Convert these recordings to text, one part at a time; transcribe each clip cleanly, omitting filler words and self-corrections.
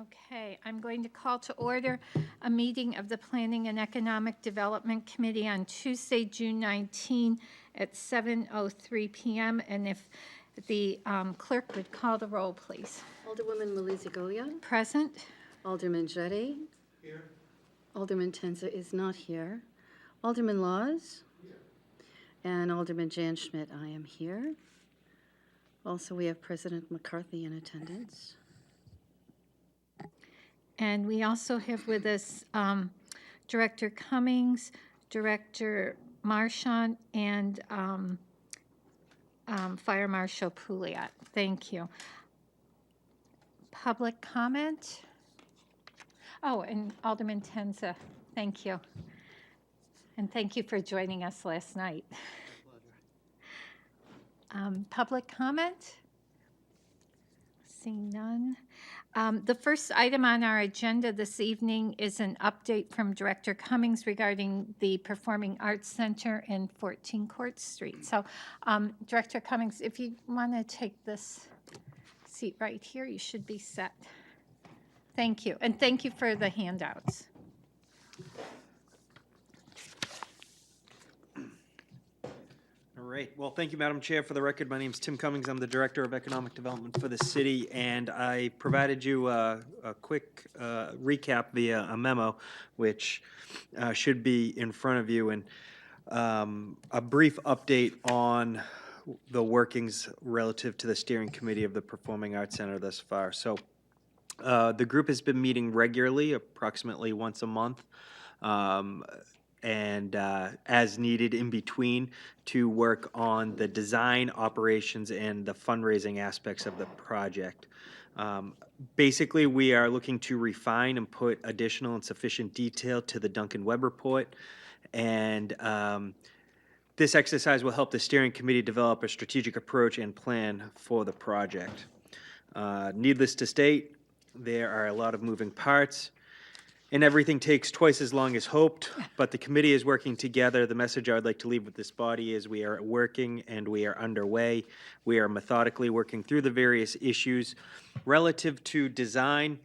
Okay, I'm going to call to order a meeting of the Planning and Economic Development Committee on Tuesday, June 19 at 7:03 PM. And if the clerk would call the roll, please. Alderwoman Malizia-Golian. Present. Alderman Jettie. Here. Alderman Tenza is not here. Alderman Laws. Here. And Alderman Jan Schmidt, I am here. Also, we have President McCarthy in attendance. And we also have with us Director Cummings, Director Marchant, and Fire Marshal Pouliot. Thank you. Public comment? Oh, and Alderman Tenza, thank you. And thank you for joining us last night. Public comment? Seeing none. The first item on our agenda this evening is an update from Director Cummings regarding the Performing Arts Center in 14 Court Street. So, Director Cummings, if you want to take this seat right here, you should be set. Thank you, and thank you for the handouts. All right. Well, thank you, Madam Chair. For the record, my name is Tim Cummings. I'm the Director of Economic Development for the city, and I provided you a quick recap via a memo, which should be in front of you, and a brief update on the workings relative to the steering committee of the Performing Arts Center thus far. So the group has been meeting regularly, approximately once a month. And as needed in between to work on the design, operations, and the fundraising aspects of the project. Basically, we are looking to refine and put additional and sufficient detail to the Duncan Webb report, and this exercise will help the steering committee develop a strategic approach and plan for the project. Needless to state, there are a lot of moving parts, and everything takes twice as long as hoped, but the committee is working together. The message I would like to leave with this body is we are working and we are underway. We are methodically working through the various issues. Relative to design,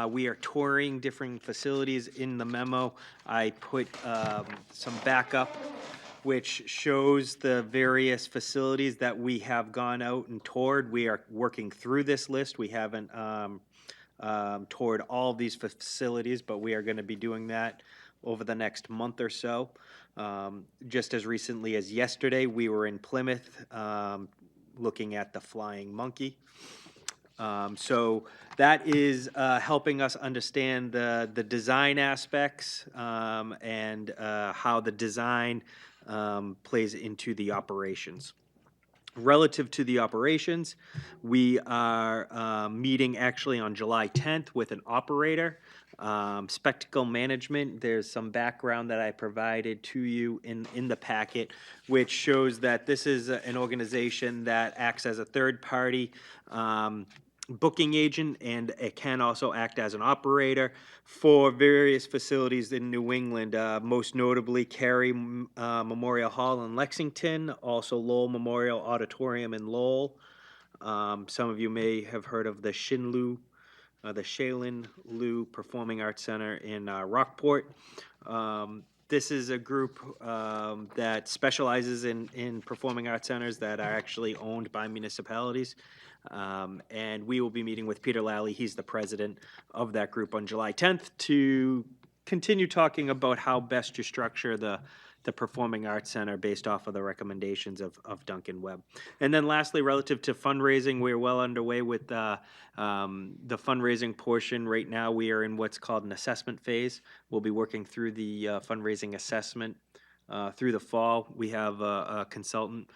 we are touring different facilities. In the memo, I put some backup, which shows the various facilities that we have gone out and toured. We are working through this list. We haven't toward all these facilities, but we are going to be doing that over the next month or so. Just as recently as yesterday, we were in Plymouth looking at the Flying Monkey. So that is helping us understand the design aspects and how the design plays into the operations. Relative to the operations, we are meeting actually on July 10th with an operator. Spectacle Management, there's some background that I provided to you in the packet, which shows that this is an organization that acts as a third-party booking agent, and it can also act as an operator for various facilities in New England, most notably Cary Memorial Hall in Lexington, also Lowell Memorial Auditorium in Lowell. Some of you may have heard of the Shailin Liu Performing Arts Center in Rockport. This is a group that specializes in performing arts centers that are actually owned by municipalities. And we will be meeting with Peter Lally, he's the president of that group, on July 10th to continue talking about how best to structure the Performing Arts Center based off of the recommendations of Duncan Webb. And then lastly, relative to fundraising, we're well underway with the fundraising portion. Right now, we are in what's called an assessment phase. We'll be working through the fundraising assessment through the fall. We have a consultant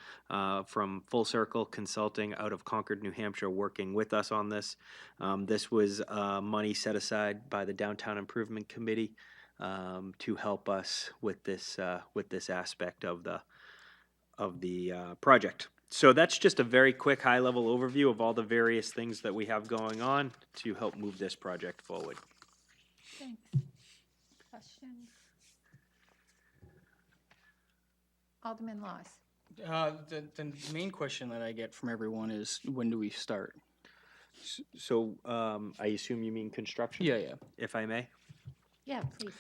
from Full Circle Consulting out of Concord, New Hampshire, working with us on this. This was money set aside by the Downtown Improvement Committee to help us with this aspect of the project. So that's just a very quick high-level overview of all the various things that we have going on to help move this project forward. Thanks. Questions? Alderman Laws. The main question that I get from everyone is, when do we start? So, I assume you mean construction? Yeah, yeah. If I may? Yeah, please.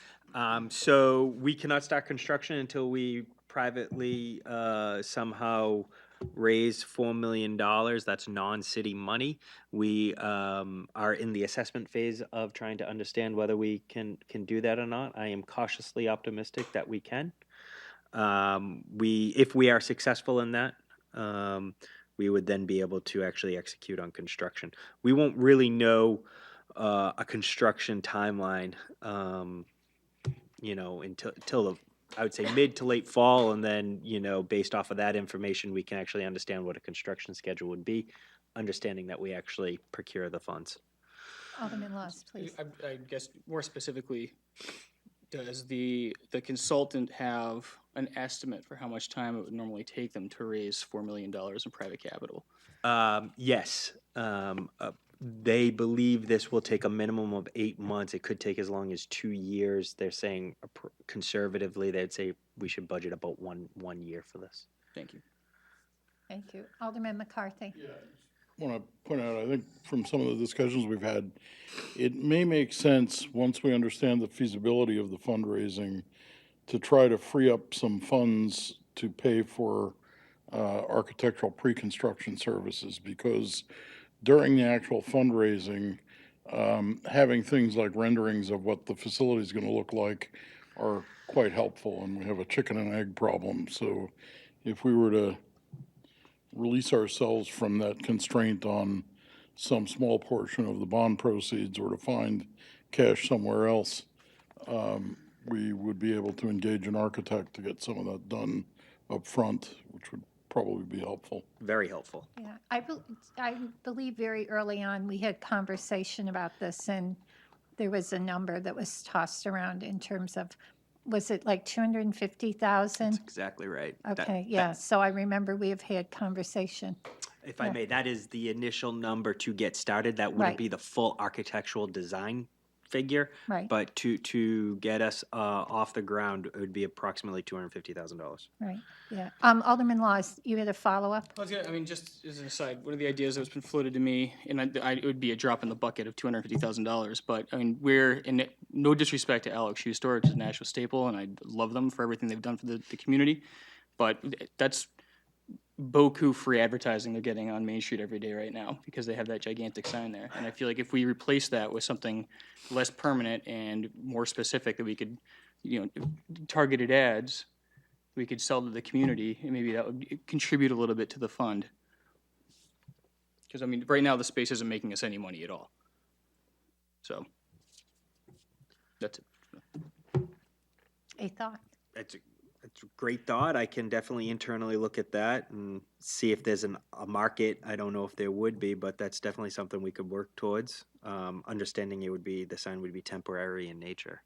So we cannot start construction until we privately, somehow raise $4 million. That's non-city money. We, are in the assessment phase of trying to understand whether we can do that or not. I am cautiously optimistic that we can. If we are successful in that, we would then be able to actually execute on construction. We won't really know, a construction timeline, until I would say mid to late fall, and then, based off of that information, we can actually understand what a construction schedule would be, understanding that we actually procure the funds. Alderman Laws, please. I guess more specifically, does the consultant have an estimate for how much time it would normally take them to raise $4 million in private capital? Yes, they believe this will take a minimum of 8 months. It could take as long as 2 years. They're saying conservatively, they'd say we should budget about one year for this. Thank you. Thank you. Alderman McCarthy. Want to point out, I think from some of the discussions we've had, it may make sense, once we understand the feasibility of the fundraising, to try to free up some funds to pay for architectural pre-construction services, because during the actual fundraising, having things like renderings of what the facility is going to look like are quite helpful, and we have a chicken and egg problem. So if we were to release ourselves from that constraint on some small portion of the bond proceeds, or to find cash somewhere else, we would be able to engage an architect to get some of that done up front, which would probably be helpful. Very helpful. Yeah, I believe very early on, we had conversation about this, and there was a number that was tossed around in terms of, was it like 250,000? Exactly right. Okay, yeah, so I remember we have had conversation. If I may, that is the initial number to get started. That Right. wouldn't be the full architectural design figure. Right. But to get us off the ground, it would be approximately $250,000. Right, yeah. Alderman Laws, you had a follow-up? Just as an aside, one of the ideas that's been floated to me, and it would be a drop in the bucket of $250,000, but I mean, we're in no disrespect to Alex Shoe Store, which is a national staple, and I love them for everything they've done for the community, but that's beaucoup free advertising they're getting on Main Street every day right now, because they have that gigantic sign there. And I feel like if we replace that with something less permanent and more specific, that we could, targeted ads, we could sell to the community, and maybe that would contribute a little bit to the fund. Because, I mean, right now, the space isn't making us any money at all. So, that's it. A thought? It's a great thought. I can definitely internally look at that and see if there's a market. I don't know if there would be, but that's definitely something we could work towards. Understanding the sign would be temporary in nature.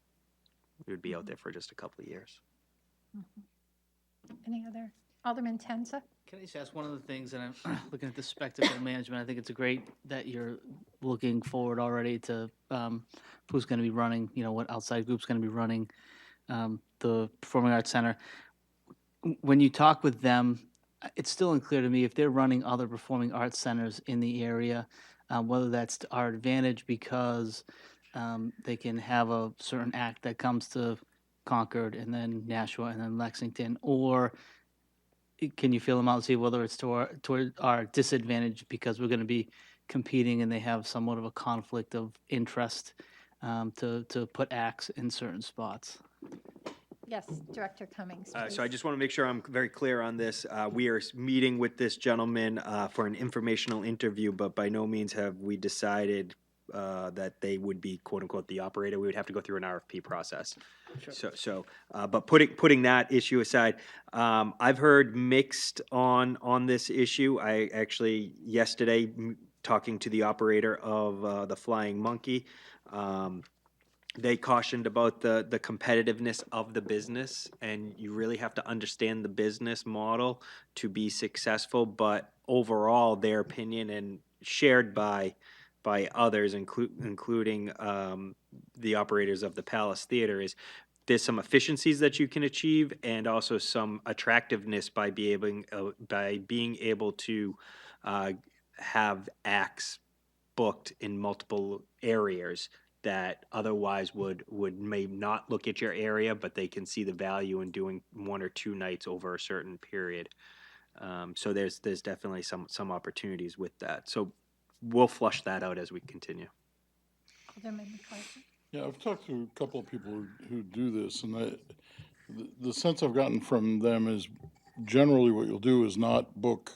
It would be out there for just a couple of years. Any other? Alderman Tenza? Can I just ask one of the things, and I'm looking at the spectacle management, I think it's great that you're looking forward already to who's going to be running, what outside group's going to be running the Performing Arts Center. When you talk with them, it's still unclear to me if they're running other performing arts centers in the area, whether that's to our advantage because they can have a certain act that comes to Concord and then Nashua and then Lexington, or can you feel them out and see whether it's toward our disadvantage because we're going to be competing and they have somewhat of a conflict of interest to put acts in certain spots? Yes, Director Cummings, So I please. just want to make sure I'm very clear on this. We are meeting with this gentleman for an informational interview, but by no means have we decided that they would be quote unquote the operator. We would have to go through an RFP process. Sure. But putting that issue aside, I've heard mixed on this issue. I actually yesterday talking to the operator of the Flying Monkey. They cautioned about the competitiveness of the business, and you really have to understand the business model to be successful. But overall, their opinion, and shared by others, including the operators of the Palace Theater, is there's some efficiencies that you can achieve, and also some attractiveness by being able to have acts booked in multiple areas that otherwise may not look at your area, but they can see the value in doing 1 or 2 nights over a certain period. So there's definitely some opportunities with that. So we'll flush that out as we continue. Alderman McCarthy? Yeah, I've talked to a couple of people who do this, and the sense I've gotten from them is generally what you'll do is not book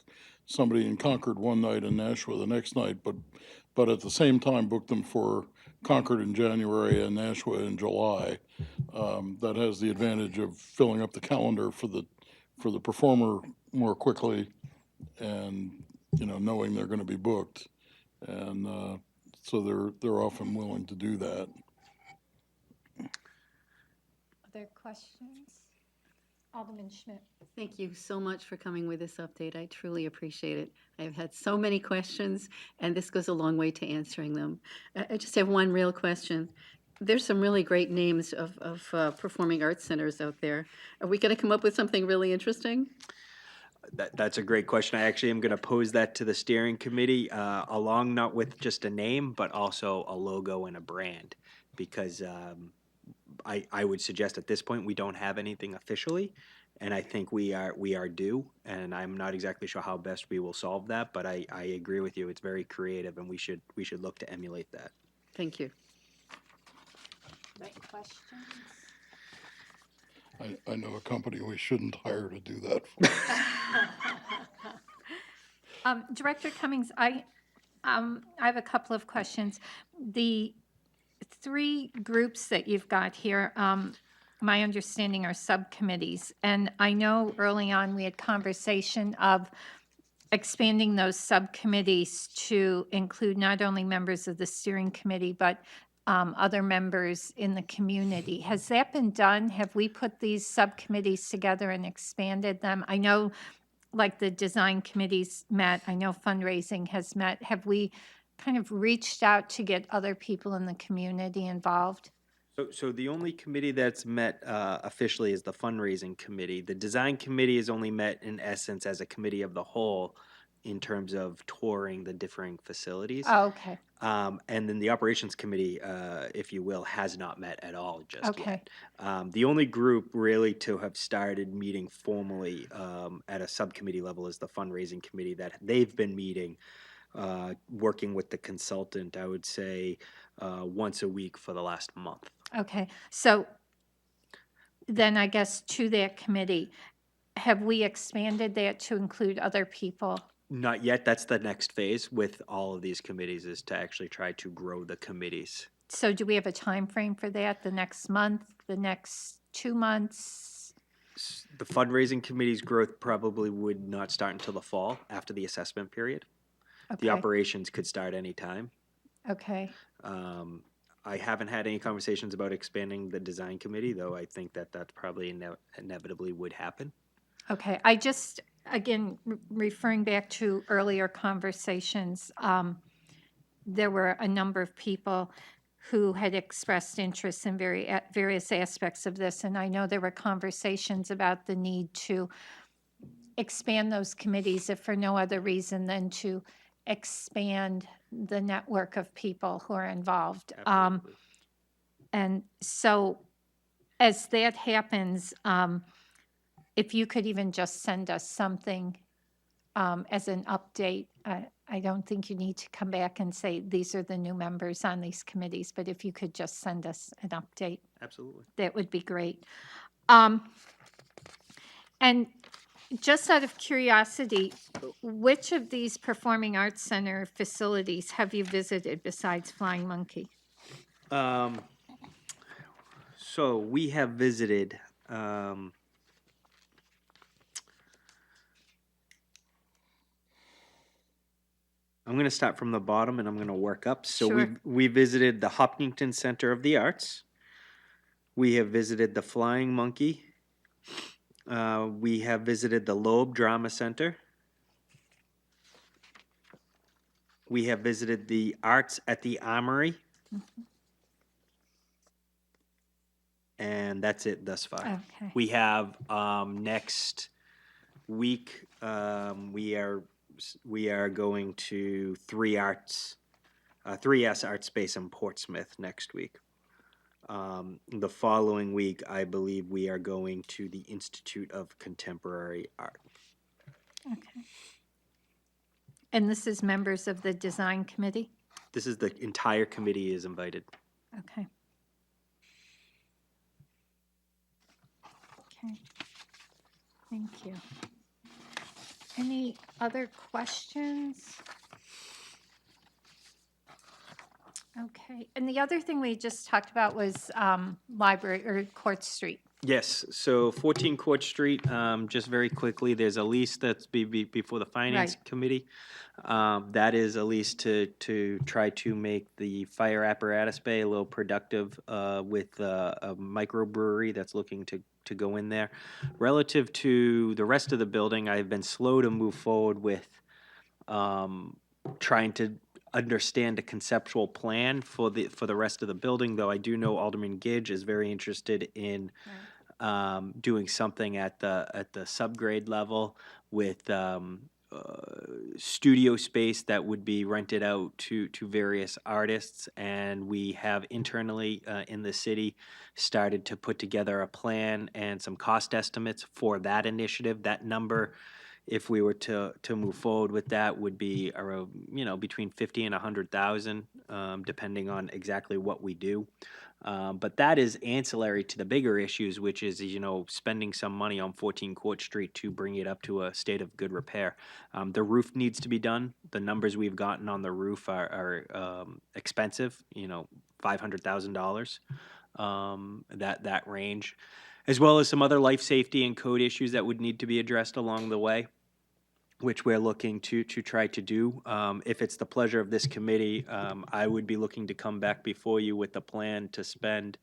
somebody in Concord one night and Nashua the next night, but at the same time book them for Concord in January and Nashua in July. That has the advantage of filling up the calendar for the performer more quickly, and knowing they're going to be booked, and so they're often willing to do that. Other questions? Alderman Schmidt? Thank you so much for coming with this update. I truly appreciate it. I've had so many questions, and this goes a long way to answering them. I just have one real question. There's some really great names of performing arts centers out there. Are we going to come up with something really interesting? That's a great question. I actually am going to pose that to the steering committee, along not with just a name, but also a logo and a brand, because I would suggest at this point we don't have anything officially, and I think we are due. And I'm not exactly sure how best we will solve that, but I agree with you. It's very creative, and we should look to emulate that. Thank you. Right questions? I know a company we shouldn't hire to do that for us. Director Cummings, I have a couple of questions. The 3 groups that you've got here, my understanding are subcommittees. And I know early on we had conversation of expanding those subcommittees to include not only members of the steering committee, but other members in the community. Has that been done? Have we put these subcommittees together and expanded them? I know, like, the design committees met. I know fundraising has met. Have we kind of reached out to get other people in the community involved? So the only committee that's met officially is the fundraising committee. The design committee is only met in essence as a committee of the whole in terms of touring the differing facilities. Oh, okay. And then the operations committee, if you will, has not met at all just Okay. yet. The only group really to have started meeting formally at a subcommittee level is the fundraising committee. That they've been meeting, working with the consultant, I would say, once a week for the last month. Okay. So then I guess to that committee, have we expanded that to include other people? Not yet. That's the next phase with all of these committees, is to actually try to grow the committees. So do we have a time frame for that? The next month, the next 2 months? The fundraising committee's growth probably would not start until the fall after the assessment period. Okay. The operations could start anytime. Okay. I haven't had any conversations about expanding the design committee, though I think that probably inevitably would happen. Okay. I just, again, referring back to earlier conversations, there were a number of people who had expressed interest in various aspects of this, and I know there were conversations about the need to expand those committees, if for no other reason than to expand the network of people who are involved. Absolutely. And so as that happens, if you could even just send us something as an update, I don't think you need to come back and say, these are the new members on these committees, but if you could just send us an update, Absolutely. that would be great. And just out of curiosity, which of these Performing Arts Center facilities have you visited besides Flying Monkey? So we have visited I'm going to start from the bottom and I'm going to work up. So Sure. we visited the Hopkinton Center of the Arts. We have visited the Flying Monkey. We have visited the Loeb Drama Center. We have visited the Arts at the Armory. And that's it thus far. Okay. We have next week, we are going to 3 arts 3S Art Space in Portsmouth next week. The following week, I believe we are going to the Institute of Contemporary Art. Okay. And this is members of the design committee? This is the entire committee is invited. Okay. Okay. Thank you. Any other questions? Okay. And the other thing we just talked about was library or Court Street. Yes, so 14 Court Street, just very quickly, there's a lease that's before the Finance Right. Committee. That is a lease to try to make the fire apparatus bay a little productive with a microbrewery that's looking to go in there. Relative to the rest of the building, I've been slow to move forward with trying to understand a conceptual plan for the rest of the building, though I do know Alderman Gidge is very interested in doing something at the subgrade level with studio space that would be rented out to various artists, and we have internally in the city started to put together a plan and some cost estimates for that initiative. That number, if we were to move forward with that, would be around, between 50 and 100,000, depending on exactly what we do. But that is ancillary to the bigger issues, which is, spending some money on 14 Court Street to bring it up to a state of good repair. The roof needs to be done. The numbers we've gotten on the roof are expensive, $500,000, that range, as well as some other life safety and code issues that would need to be addressed along the way, which we're looking to try to do. If it's the pleasure of this committee, I would be looking to come back before you with a plan to spend,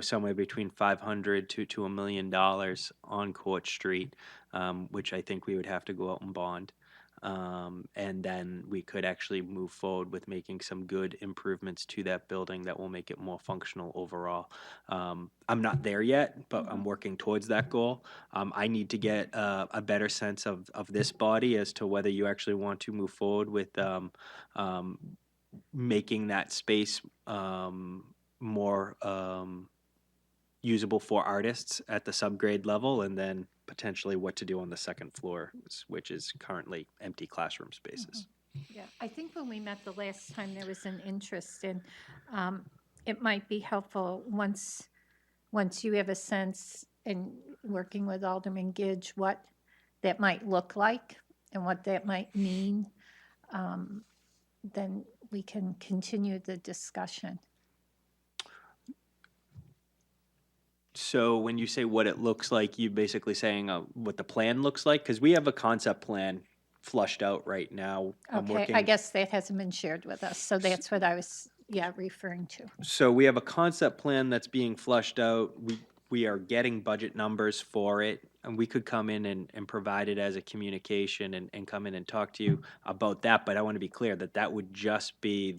somewhere between $500 to $1 million on Court Street, which I think we would have to go out and bond. And then we could actually move forward with making some good improvements to that building that will make it more functional overall. I'm not there yet, but I'm working towards that goal. I need to get a better sense of this body as to whether you actually want to move forward with making that space more usable for artists at the subgrade level, and then potentially what to do on the second floor, which is currently empty classroom spaces. Yeah, I think when we met the last time, there was an interest in, it might be helpful once you have a sense in working with Alderman Gidge, what that might look like and what that might mean, then we can continue the discussion. So when you say what it looks like, you basically saying what the plan looks like? Because we have a concept plan flushed out right now. I'm Okay, working. I guess that hasn't been shared with us, so that's what I was, referring to. So we have a concept plan that's being flushed out. We are getting budget numbers for it, and we could come in and provide it as a communication and come in and talk to you about that. But I want to be clear that would just be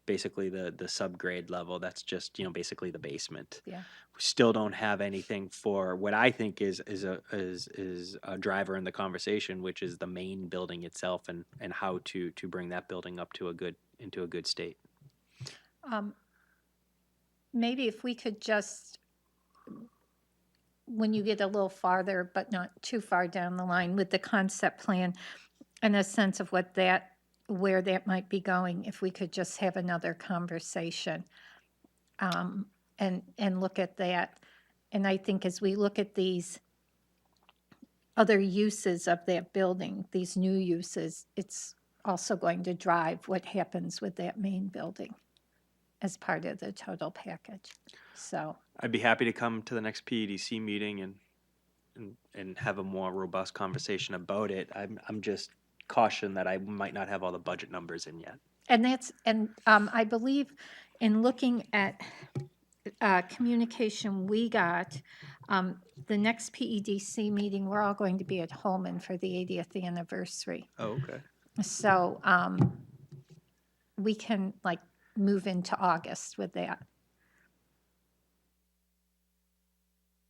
basically the subgrade level. That's just, basically the basement. Yeah. We still don't have anything for what I think is a driver in the conversation, which is the main building itself and how to bring that building up into a good state. Maybe if we could just, when you get a little farther, but not too far down the line with the concept plan and a sense of where that might be going, if we could just have another conversation and look at that. And I think as we look at these other uses of that building, these new uses, it's also going to drive what happens with that main building as part of the total package. So I'd be happy to come to the next PEDC meeting and have a more robust conversation about it. I'm just cautioned that I might not have all the budget numbers in yet. And I believe in looking at communication we got, the next PEDC meeting, we're all going to be at Holman for the 80th anniversary. Oh, okay. So we can move into August with that.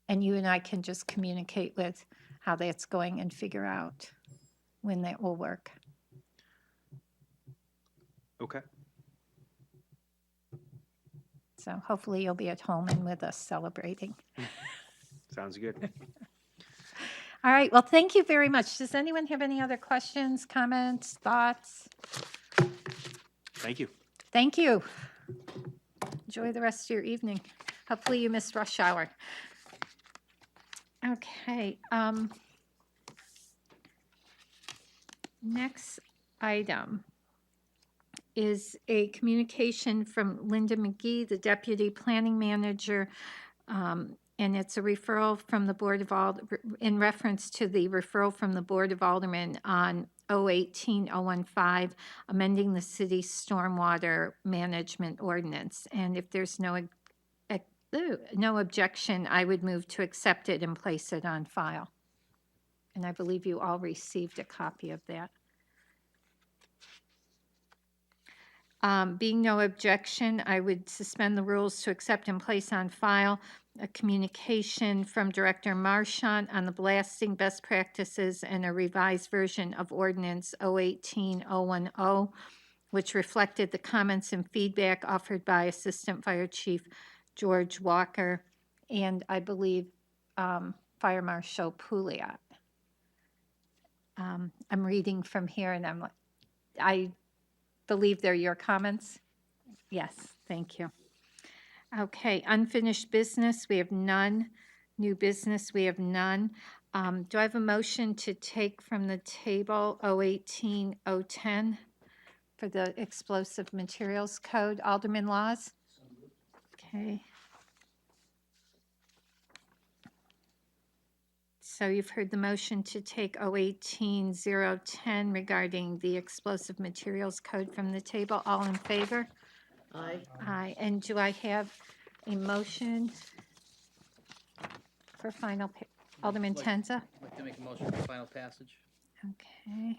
And you and I can just communicate with how that's going and figure out when that will work. Okay. So hopefully you'll be at home and with us celebrating. Sounds good. All right, well, thank you very much. Does anyone have any other questions, comments, thoughts? Thank you. Thank you. Enjoy the rest of your evening. Hopefully you missed rush hour. Okay. Next item is a communication from Linda McGee, the Deputy Planning Manager, and it's a referral from the Board of in reference to the referral from the Board of Aldermen on 018-015, amending the city's stormwater management ordinance. And if there's no objection, I would move to accept it and place it on file. And I believe you all received a copy of that. Being no objection, I would suspend the rules to accept and place on file a communication from Director Marchant on the blasting best practices and a revised version of Ordinance 018-010, which reflected the comments and feedback offered by Assistant Fire Chief George Walker and I believe Fire Marshal Pouliot. I'm reading from here and I believe they're your comments? Yes, thank you. Okay, unfinished business, we have none. New business, we have none. Do I have a motion to take from the table 018-010 for the explosive materials code? Alderman Laws? Okay. So you've heard the motion to take 018-010 regarding the explosive materials code from the table. All in favor? Aye. Aye. And do I have a motion for final, Alderman Tenza? I'd like to make a motion for final passage. Okay.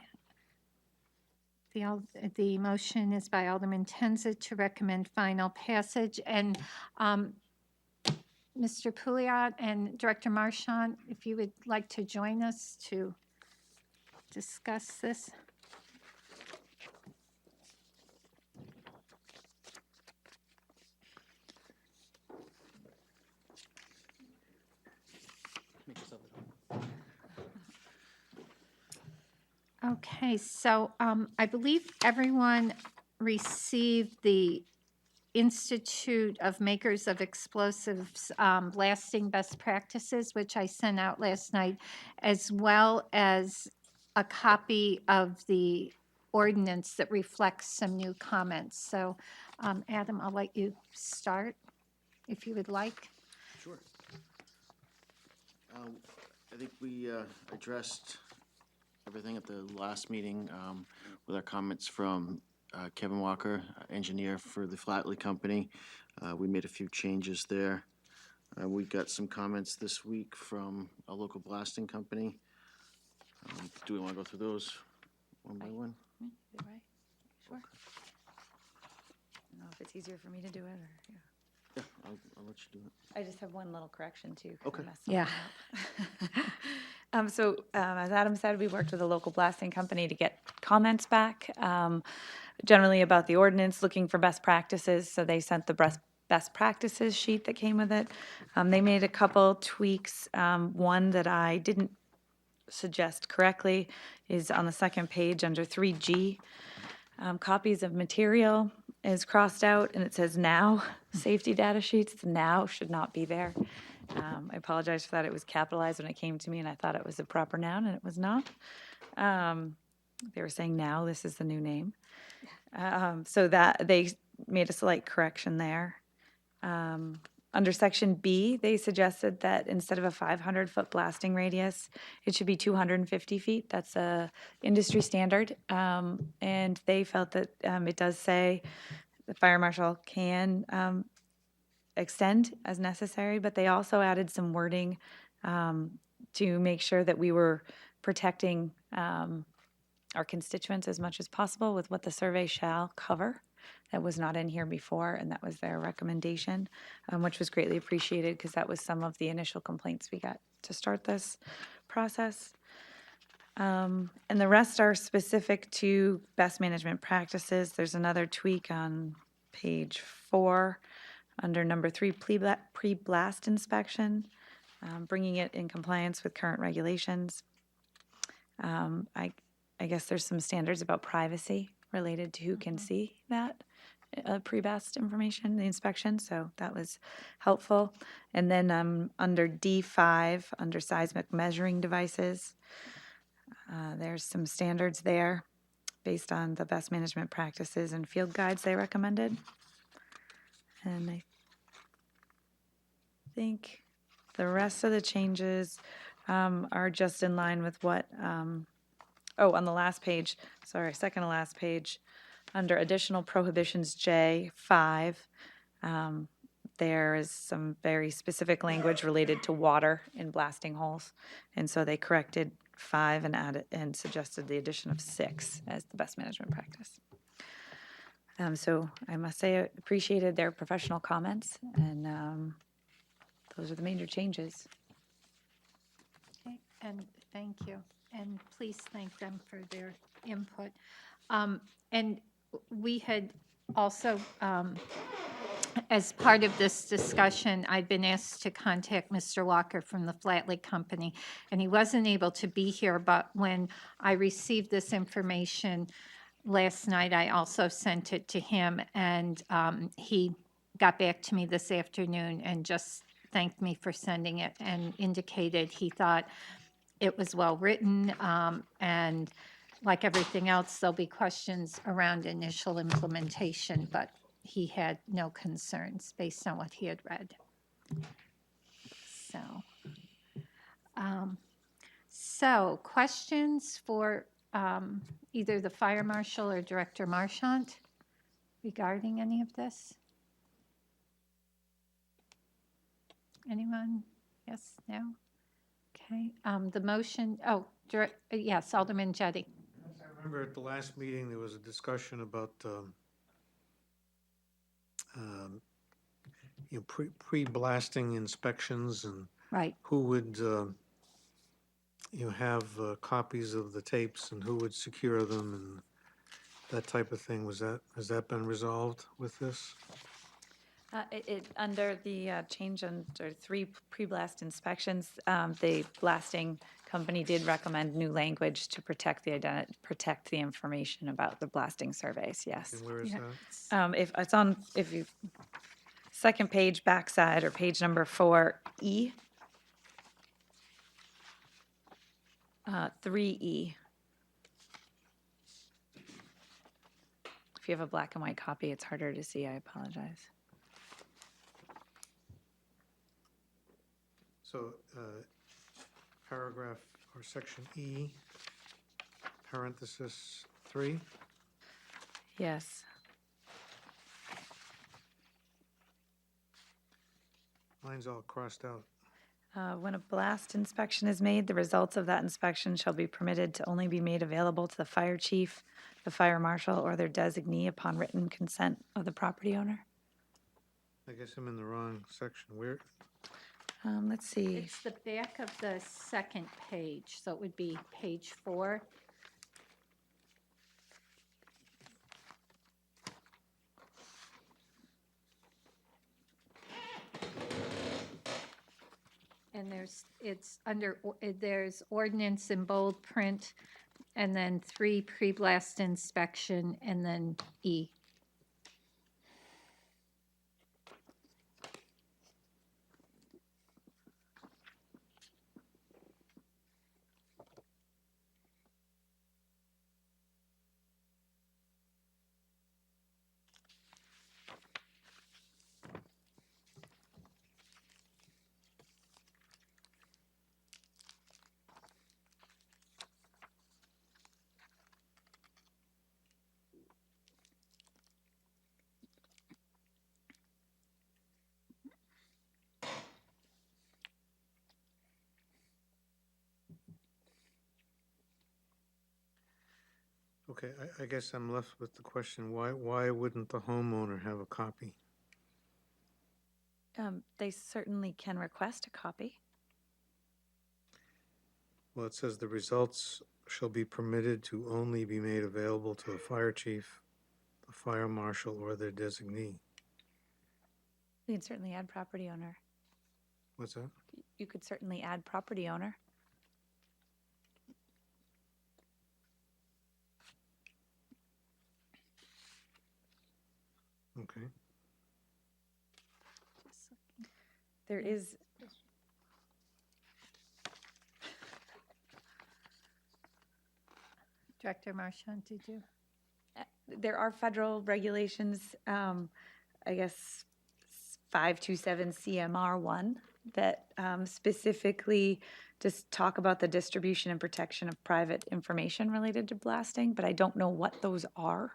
The motion is by Alderman Tenza to recommend final passage. And Mr. Pouliot and Director Marchant, if you would like to join us to discuss this. Make yourself at home. Okay, so I believe everyone received the Institute of Makers of Explosives blasting best practices, which I sent out last night, as well as a copy of the ordinance that reflects some new comments. So Adam, I'll let you start if you would like. Sure. I think we addressed everything at the last meeting with our comments from Kevin Walker, engineer for the Flatley Company. We made a few changes there. We got some comments this week from a local blasting company. Do we want to go through those one by one? Sure. I don't know if it's easier for me to do it or, yeah. Yeah, I'll let you do it. I just have one little correction too. 'cause I Okay. messed Yeah. something up. As Adam said, we worked with a local blasting company to get comments back, generally about the ordinance, looking for best practices. So they sent the best practices sheet that came with it. They made a couple tweaks. One that I didn't suggest correctly is on the second page under 3G. Copies of material is crossed out and it says now. Safety data sheets, now should not be there. I apologize for that. It was capitalized when it came to me and I thought it was a proper noun and it was not. They were saying now, this is the new name. So that they made a slight correction there. Under section B, they suggested that instead of a 500-foot blasting radius, it should be 250 feet. That's a industry standard. And they felt that it does say the fire marshal can extend as necessary, but they also added some wording to make sure that we were protecting our constituents as much as possible with what the survey shall cover. That was not in here before, and that was their recommendation, which was greatly appreciated because that was some of the initial complaints we got to start this process. And the rest are specific to best management practices. There's another tweak on page 4. Under number 3, pre-blast inspection, bringing it in compliance with current regulations. I guess there's some standards about privacy related to who can see that pre-blast information, the inspection, so that was helpful. And then under D5, under seismic measuring devices, there's some standards there based on the best management practices and field guides they recommended. And I think the rest of the changes are just in line with what, oh, on the last page, sorry, second to last page, under additional prohibitions J5, there is some very specific language related to water in blasting holes. And so they corrected 5 and added and suggested the addition of 6 as the best management practice. So I must say I appreciated their professional comments, and those are the major changes. Okay, and thank you. And please thank them for their input. And we had also, as part of this discussion, I'd been asked to contact Mr. Walker from the Flatley Company, and he wasn't able to be here, but when I received this information last night, I also sent it to him, and he got back to me this afternoon and just thanked me for sending it and indicated he thought it was well-written, and like everything else, there'll be questions around initial implementation, but he had no concerns based on what he had read. So questions for either the fire marshal or Director Marchant regarding any of this? Anyone? Yes, no? Okay, the motion, yes, Alderman Jettie. I remember at the last meeting, there was a discussion about, pre-blasting inspections and Right. who would, have copies of the tapes and who would secure them and that type of thing. Has that been resolved with this? Under the change under 3 pre-blast inspections, the blasting company did recommend new language to protect the information about the blasting surveys, yes. And where is Yeah. that? If it's on, if you, second page, backside, or page number 4E. 3E. If you have a black and white copy, it's harder to see, I apologize. So, paragraph or section E, parenthesis 3. Yes. Mine's all crossed out. When a blast inspection is made, the results of that inspection shall be permitted to only be made available to the fire chief, the fire marshal, or their designee upon written consent of the property owner. I guess I'm in the wrong section. Where? Let's see. It's the back of the second page, so it would be page 4. And there's ordinance in bold print, and then 3 pre-blast inspection, and then E. Okay, I guess I'm left with the question, why wouldn't the homeowner have a copy? They certainly can request a copy. Well, it says the results shall be permitted to only be made available to the fire chief, the fire marshal, or their designee. We can certainly add property owner. What's that? You could certainly add property owner. Okay. There is, Director Marchant, did you? there are federal regulations, I guess 527 CMR 1, that specifically just talk about the distribution and protection of private information related to blasting, but I don't know what those are,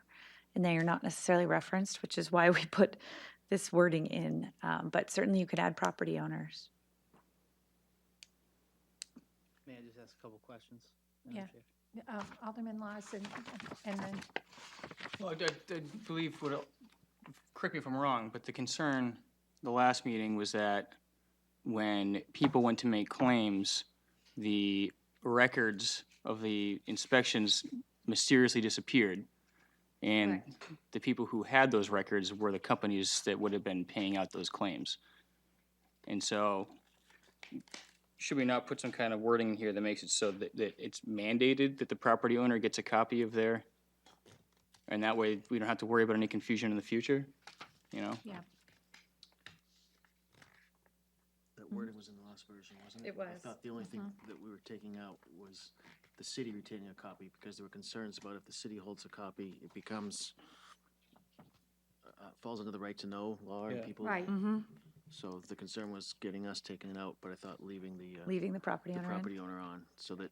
and they are not necessarily referenced, which is why we put this wording in. But certainly you could add property owners. May I just ask a couple questions? Madam Yeah. Chair? Alderman Laws and then, Well, I believe, correct me if I'm wrong, but the concern the last meeting was that when people went to make claims, the records of the inspections mysteriously disappeared. And the people who had those records were the companies that would have been paying out those claims. And so, should we not put some kind of wording in here that makes it so that it's mandated that the property owner gets a copy of their, and that way we don't have to worry about any confusion in the future, you know? yeah. That wording was in the last version, wasn't it? It was. I thought the only thing that we were taking out was the city retaining a copy, because there were concerns about if the city holds a copy, it becomes, falls under the right to know law, and Yeah. people. Right. So the concern was getting us taking it out, but I thought leaving Leaving the property the owner in. property owner on, so that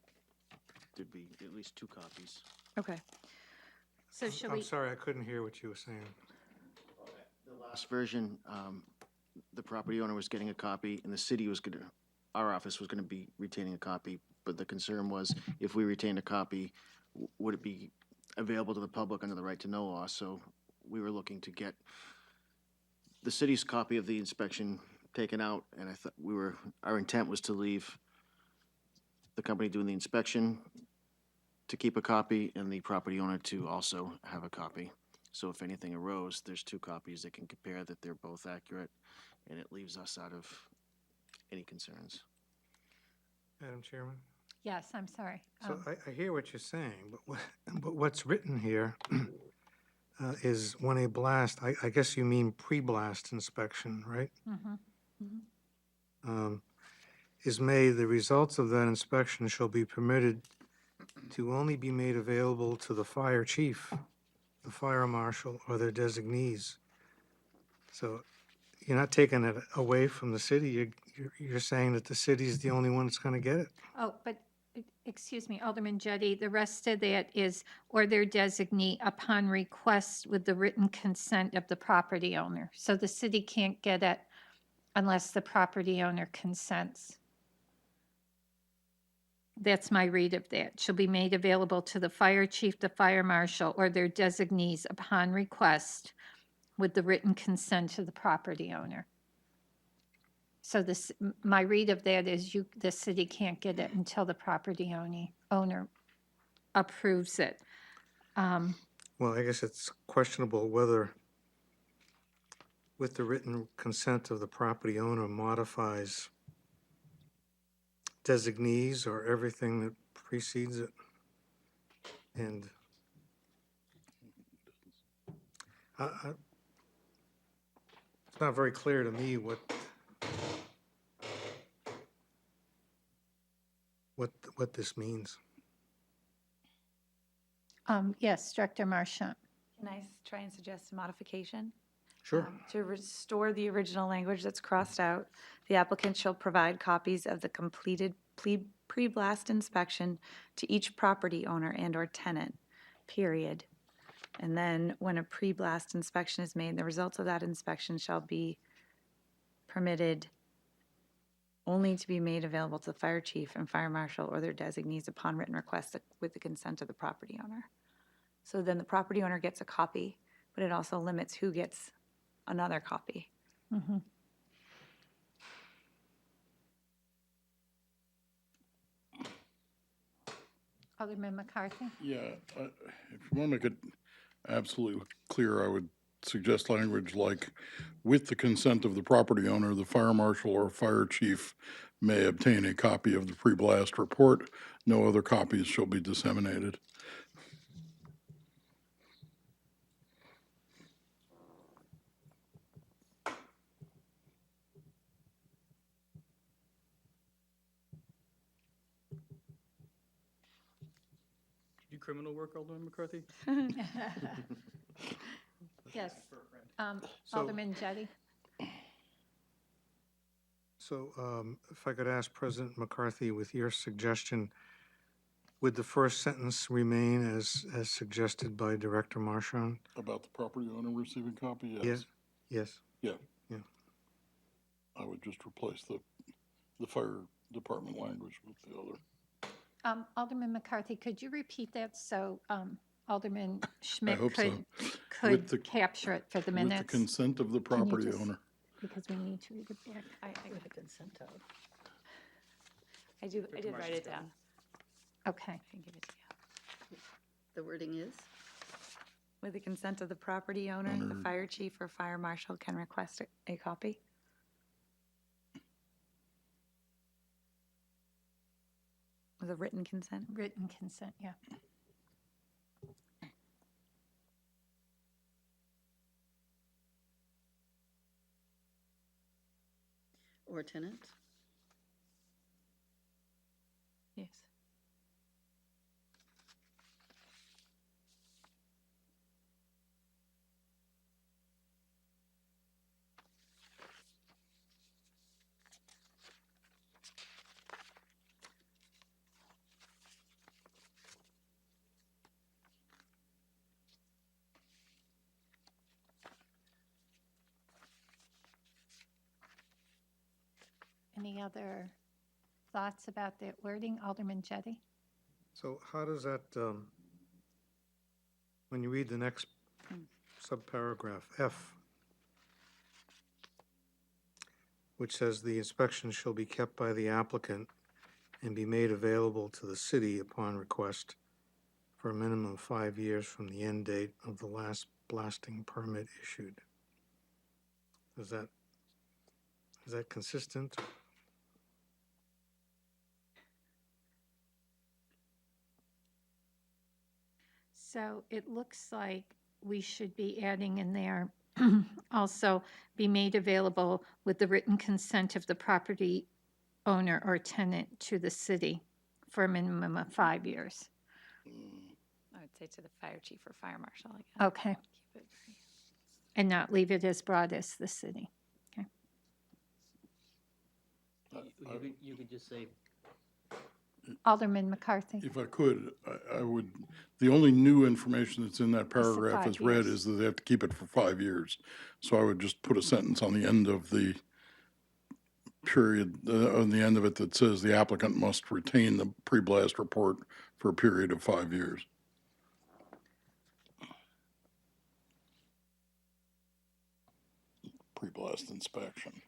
there'd be at least 2 copies. Okay. So should I'm we, sorry, I couldn't hear what you were saying. The last version, the property owner was getting a copy, and the city was gonna, our office was gonna be retaining a copy, but the concern was, if we retained a copy, would it be available to the public under the right to know law? So we were looking to get the city's copy of the inspection taken out, and I thought our intent was to leave the company doing the inspection to keep a copy, and the property owner to also have a copy. So if anything arose, there's 2 copies that can compare that they're both accurate, and it leaves us out of any concerns. Madam Chairman? yes, I'm sorry. So I hear what you're saying, but what's written here is when a blast, I guess you mean pre-blast inspection, right? Is made, the results of that inspection shall be permitted to only be made available to the fire chief, the fire marshal, or their designees. So you're not taking it away from the city, you're saying that the city is the only one that's gonna get it? Oh, but, excuse me, Alderman Jettie, the rest of that is, or their designee upon request with the written consent of the property owner. So the city can't get it unless the property owner consents. That's my read of that. Shall be made available to the fire chief, the fire marshal, or their designees upon request with the written consent of the property owner. So this, my read of that is the city can't get it until the property owner approves it. Well, I guess it's questionable whether with the written consent of the property owner modifies designees or everything that precedes it. And it's not very clear to me what this means. Yes, Director Marchant. Can I try and suggest a modification? Sure. To restore the original language that's crossed out, the applicant shall provide copies of the completed pre-blast inspection to each property owner and/or tenant, period. And then, when a pre-blast inspection is made, the results of that inspection shall be permitted only to be made available to the fire chief and fire marshal or their designees upon written request with the consent of the property owner. So then the property owner gets a copy, but it also limits who gets another copy. Alderman McCarthy? Yeah, if you want to make it absolutely clear, I would suggest language like, with the consent of the property owner, the fire marshal or fire chief may obtain a copy of the pre-blast report. No other copies shall be disseminated. Do criminal work, Alderman McCarthy? Yes. So- Alderman Jettie? So if I could ask President McCarthy, with your suggestion, would the first sentence remain as suggested by Director Marchand? About the property owner receiving copy, Yes. yes. Yes. Yeah. Yeah. I would just replace the fire department language with the other. Alderman McCarthy, could you repeat that so Alderman Schmidt hope so. could the- capture it for the With the minutes? consent of the Can you property just- owner. Because we need to read it back. I did write it down. Okay. I can give it to you. The wording is? With the consent of the property owner, the fire chief or fire marshal can request a copy. With a written consent? Written consent, yeah. Or tenant? Yes. Any other thoughts about that wording, Alderman Jettie? So how does that, when you read the next subparagraph, F, which says the inspection shall be kept by the applicant and be made available to the city upon request for a minimum of 5 years from the end date of the last blasting permit issued. Is that consistent? So it looks like we should be adding in there also be made available with the written consent of the property owner or tenant to the city for a minimum of 5 years. I would say to the fire chief or fire marshal, I guess. Okay. Keep it very- And not leave it as broad as the city. Okay. You could just say, Alderman McCarthy? If I could, I would, the only new information that's in that paragraph 5 as read years. is that they have to keep it for 5 years. So I would just put a sentence on the end of the period, on the end of it that says the applicant must retain the pre-blast report for a period of 5 years. Pre-blast inspection.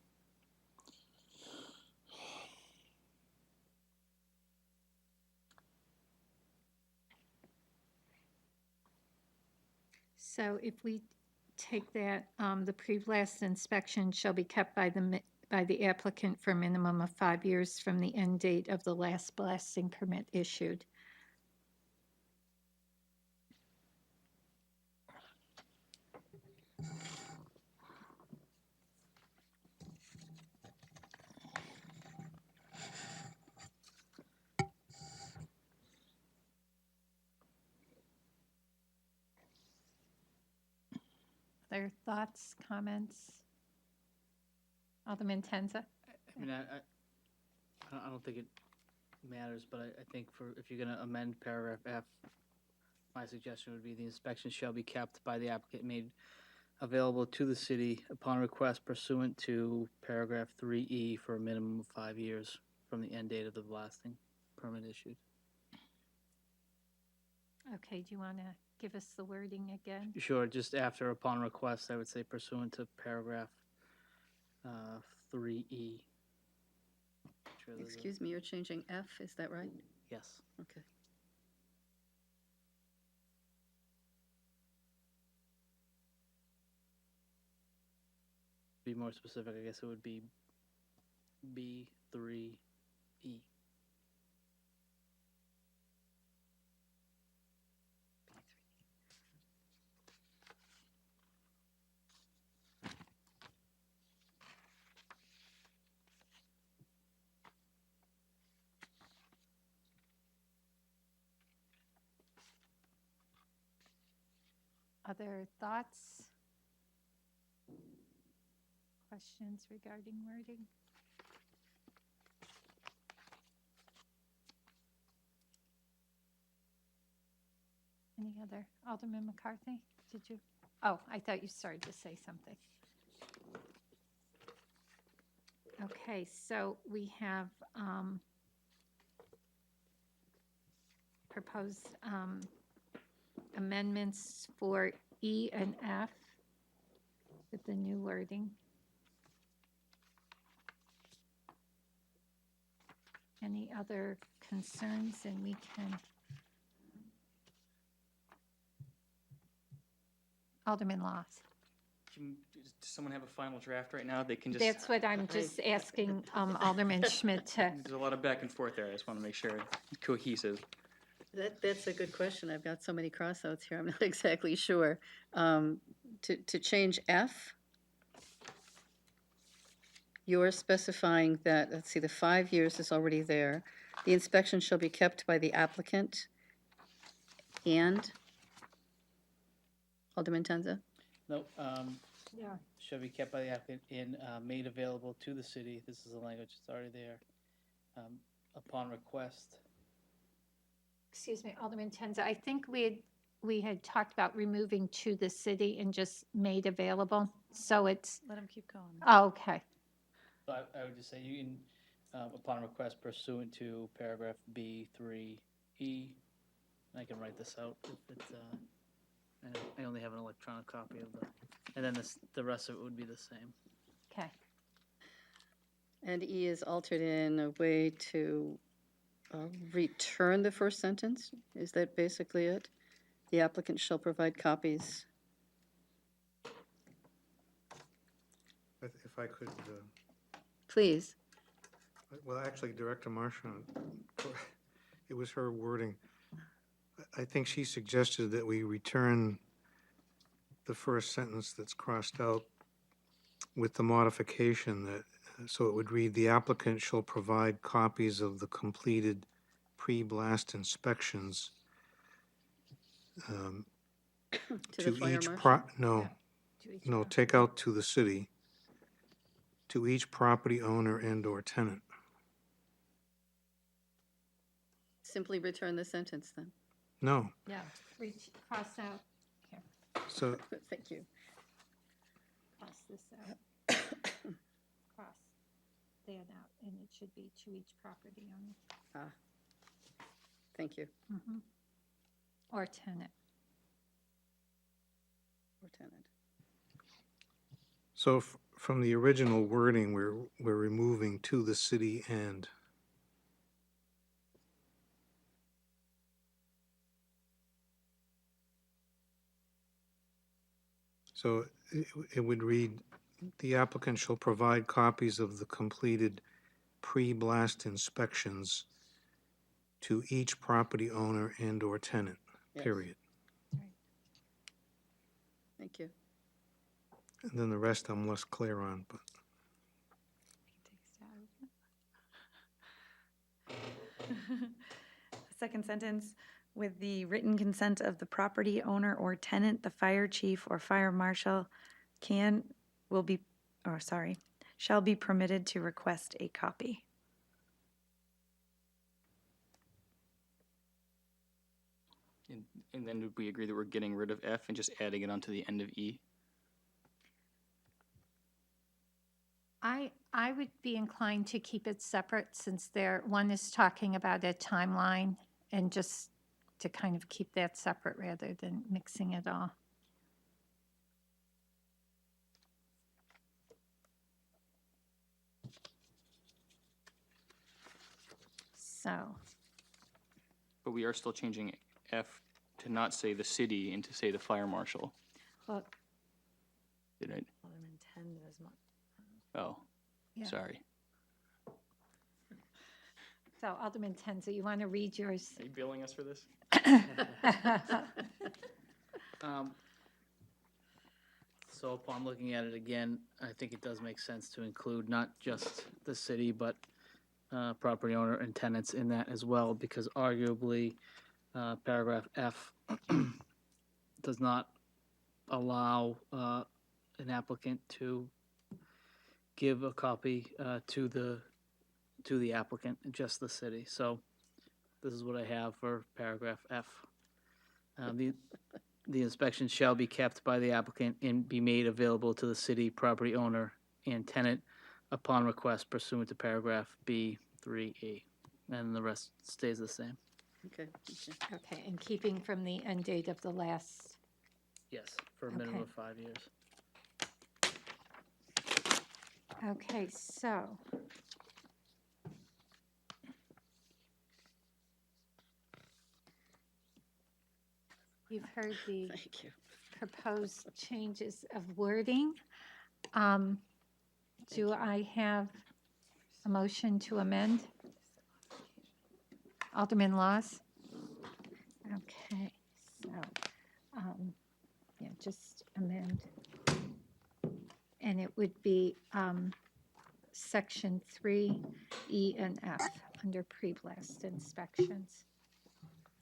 So if we take that, the pre-blast inspection shall be kept by the applicant for a minimum of 5 years from the end date of the last blasting permit issued. Other thoughts, comments? Alderman Tenza? I mean, I don't think it matters, but I think if you're gonna amend paragraph F, my suggestion would be the inspection shall be kept by the applicant made available to the city upon request pursuant to paragraph 3E for a minimum of 5 years from the end date of the blasting permit issued. Okay, do you want to give us the wording again? Sure, just after upon request, I would say pursuant to paragraph 3E. Sure there's a- Excuse me, you're changing F, is that right? Yes. Okay. be more specific, I guess it would be B3E. Other thoughts? Questions regarding wording? Any other? Alderman McCarthy, did you? Oh, I thought you started to say something. Okay, so we have proposed amendments for E and F with the new wording. Any other concerns? And we can. Alderman Laws. Does someone have a final draft right now? They can just. That's what I'm just asking Alderman Schmidt to. There's a lot of back and forth there. I just want to make sure it's cohesive. That's a good question. I've got so many crossouts here, I'm not exactly sure. To change F, you're specifying that, let's see, the 5 years is already there. The inspection shall be kept by the applicant and, Alderman Tenza? No, Yeah. shall be kept by the applicant and made available to the city. This is the language that's already there. Upon request. Excuse me, Alderman Tenza, I think we had talked about removing to the city and just made available, so it's, Let him keep going. oh, okay. So I would just say you can, upon request pursuant to paragraph B3E, and I can write this out if it's, I only have an electronic copy of and then the rest of it would be the same. Okay. And E is altered in a way to return the first sentence? Is that basically it? The applicant shall provide copies. If I could, Please. well, actually, Director Marchand, it was her wording. I think she suggested that we return the first sentence that's crossed out with the modification that, so it would read, "The applicant shall provide copies of the completed pre-blast inspections To the to fire each marshal? no, To each no, one. take out to the city, to each property owner and/or tenant." Simply return the sentence then. No, Yeah, cross out, here, so, Thank you. cross this out. Cross that out, and it should be to each property owner. Thank you. Mhm. Or tenant. Or tenant. so from the original wording, we're removing to the city and. So it would read, "The applicant shall provide copies of the completed pre-blast inspections to each property owner and/or tenant," Yes. period. Thank you. And then the rest I'm less clear on, but Second sentence, with the written consent of the property owner or tenant, the fire chief or fire marshal shall be permitted to request a copy. And then would we agree that we're getting rid of F and just adding it onto the end of E? I would be inclined to keep it separate since one is talking about a timeline and just to kind of keep that separate rather than mixing it all. So, But we are still changing F to not say the city and to say the fire marshal. well, Did I? Alderman Tenza's Oh, Yeah. sorry. So Alderman Tenza, you want to read yours? Are you billing us for this? So upon looking at it again, I think it does make sense to include not just the city, but property owner and tenants in that as well, because arguably, paragraph F does not allow an applicant to give a copy to the applicant, just the city. So this is what I have for paragraph F. The inspection shall be kept by the applicant and be made available to the city property owner and tenant upon request pursuant to paragraph B3E. And the rest stays the same. Okay. Okay, and keeping from the end date of the last, Yes, for a minimum Okay. of 5 years. okay, so. You've heard the Thank you. proposed changes of wording. Do I have a motion to amend? Alderman Laws? Okay, so, yeah, just amend. And it would be section 3, E and F, under pre-blast inspections.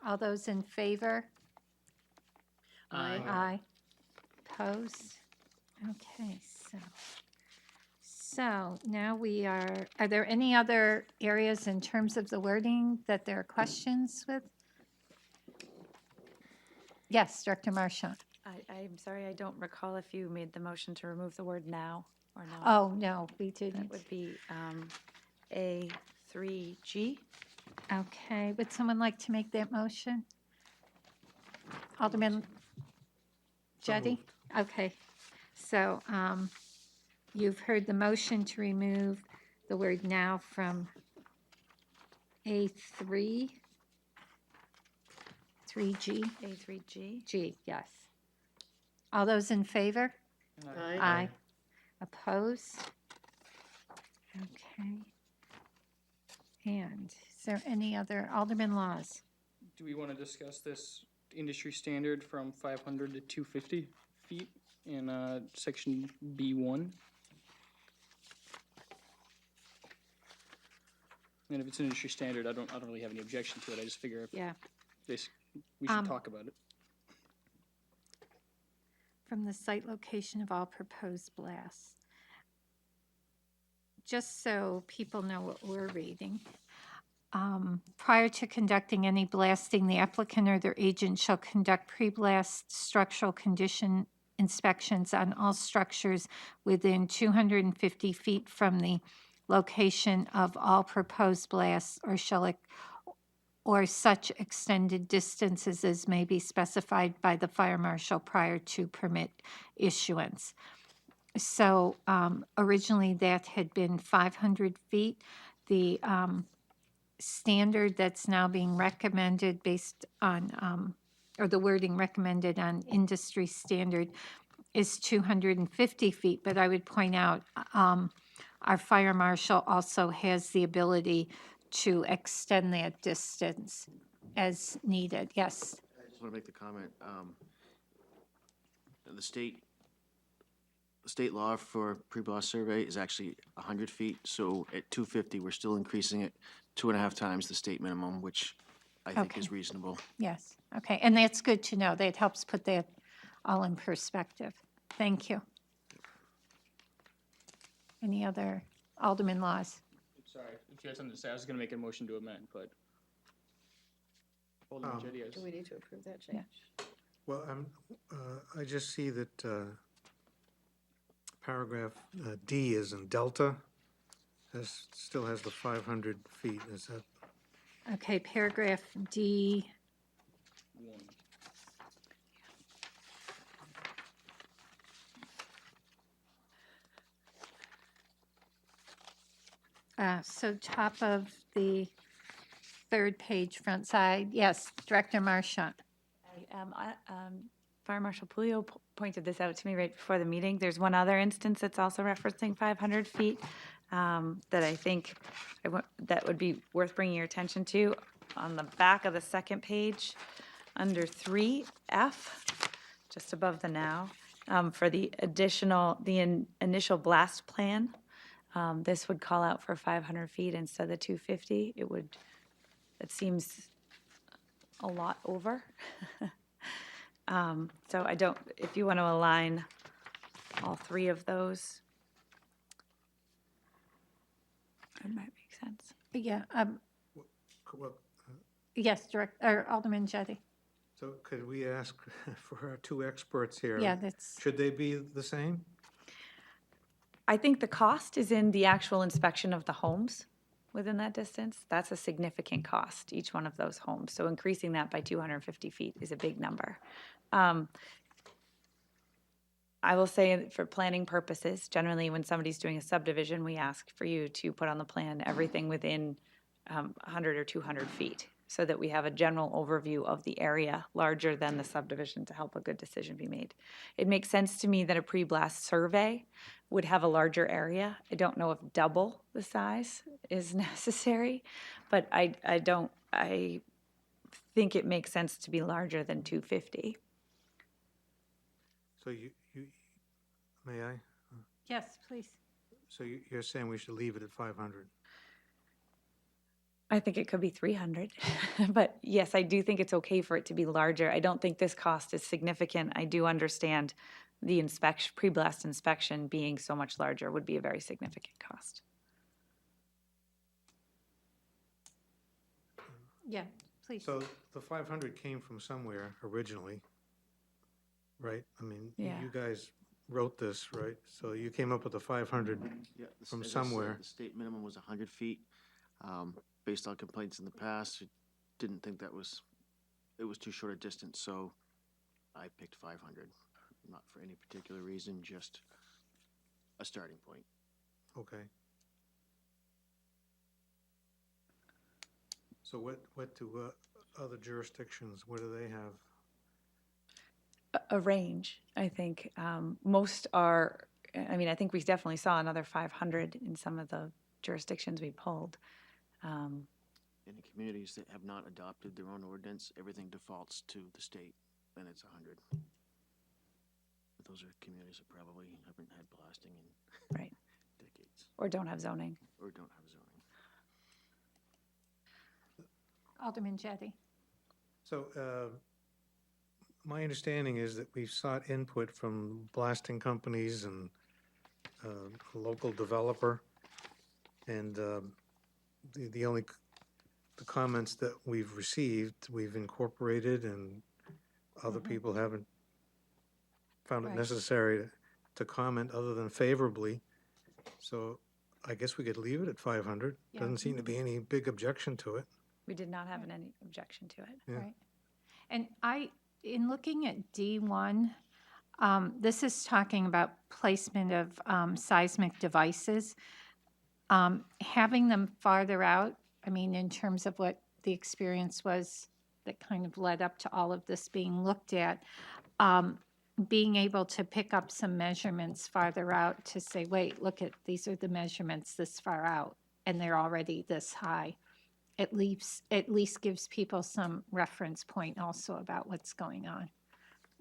All those in favor? Aye. Opposed? Okay, so now we are there any other areas in terms of the wording that there are questions with? Yes, Director Marchant. I'm sorry, I don't recall if you made the motion to remove the word now or not. Oh, no, we That didn't. would be A3G. Okay, would someone like to make that motion? Alderman Jettie? Okay, so you've heard the motion to remove the word now from A3, 3G, A3G. G, yes. All those in favor? Aye. Oppose? Okay. And is there any other, Alderman Laws? Do we want to discuss this industry standard from 500 to 250 feet in section B1? And if it's an industry standard, I don't really have any objection to it. I just figure Yeah. we should talk about it. From the site location of all proposed blasts. Just so people know what we're reading. Prior to conducting any blasting, the applicant or their agent shall conduct pre-blast structural condition inspections on all structures within 250 feet from the location of all proposed blasts or such extended distances as may be specified by the fire marshal prior to permit issuance. So originally that had been 500 feet. The standard that's now being recommended based on, or the wording recommended on industry standard is 250 feet, but I would point out our fire marshal also has the ability to extend that distance as needed. Yes, I just want to make the comment, the state law for pre-blast survey is actually 100 feet, so at 250, we're still increasing it 2.5 times the state minimum, which I think is Okay. reasonable. yes, okay, and that's good to know. That helps put that all in perspective. Thank you. Any other Alderman Laws? Sorry, if you had something to say, I was going to make a motion to amend, but. Alderman Jettie has- Do we need to approve that change? Well, I just see that paragraph D is in Delta, still has the 500 feet. Is that, Okay, paragraph D. One. So top of the third page, front side. Yes, Director Marchant. Fire Marshal Pulio pointed this out to me right before the meeting. There's one other instance that's also referencing 500 feet that I think that would be worth bringing your attention to. On the back of the second page, under 3F, just above the now, for the initial blast plan, this would call out for 500 feet instead of 250. It seems a lot over. So I don't, if you want to align all three of those, it might make sense. Yeah, Well, yes, or Alderman Jettie. so could we ask for our two experts here? Yeah, that's, Should they be the same? I think the cost is in the actual inspection of the homes within that distance. That's a significant cost, each one of those homes. So increasing that by 250 feet is a big number. I will say for planning purposes, generally when somebody's doing a subdivision, we ask for you to put on the plan everything within 100 or 200 feet so that we have a general overview of the area larger than the subdivision to help a good decision be made. It makes sense to me that a pre-blast survey would have a larger area. I don't know if double the size is necessary, but I think it makes sense to be larger than 250. So may I? yes, please. So you're saying we should leave it at 500? I think it could be 300, but yes, I do think it's okay for it to be larger. I don't think this cost is significant. I do understand the pre-blast inspection being so much larger would be a very significant cost. Yeah, please. So the 500 came from somewhere originally, right? I mean, Yeah. you guys wrote this, right? So you came up with the 500 Yeah, from as I said, somewhere. The state minimum was 100 feet. Based on complaints in the past, we didn't think it was too short a distance, so I picked 500. Not for any particular reason, just a starting point. Okay. So what do other jurisdictions, what do they have? A range, I think. Most are, I mean, I think we definitely saw another 500 in some of the jurisdictions we pulled. In the communities that have not adopted their own ordinance, everything defaults to the state, and it's 100. But those are communities that probably haven't had blasting in Right. decades, Or don't have zoning. or don't have zoning. Alderman Jettie. So my understanding is that we've sought input from blasting companies and a local developer. And the comments that we've received, we've incorporated, and other people haven't found it Right. necessary to comment other than favorably. So I guess we could leave it at 500. Yeah. Doesn't seem to be any big objection to it. We did not have any objection to it. Yeah. Right. And in looking at D1, this is talking about placement of seismic devices. Having them farther out, I mean, in terms of what the experience was that kind of led up to all of this being looked at, being able to pick up some measurements farther out to say, wait, look at, these are the measurements this far out, and they're already this high. At least gives people some reference point also about what's going on,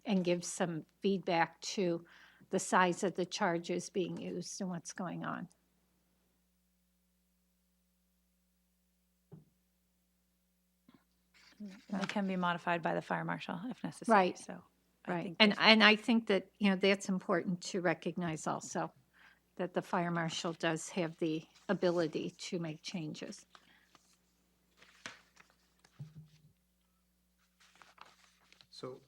and gives some feedback to the size of the charges being used and what's going on. And they can be modified by the fire marshal if necessary. Right. So I Right, think and I think that, that's important to recognize also, that the fire marshal does have the ability to make changes. So,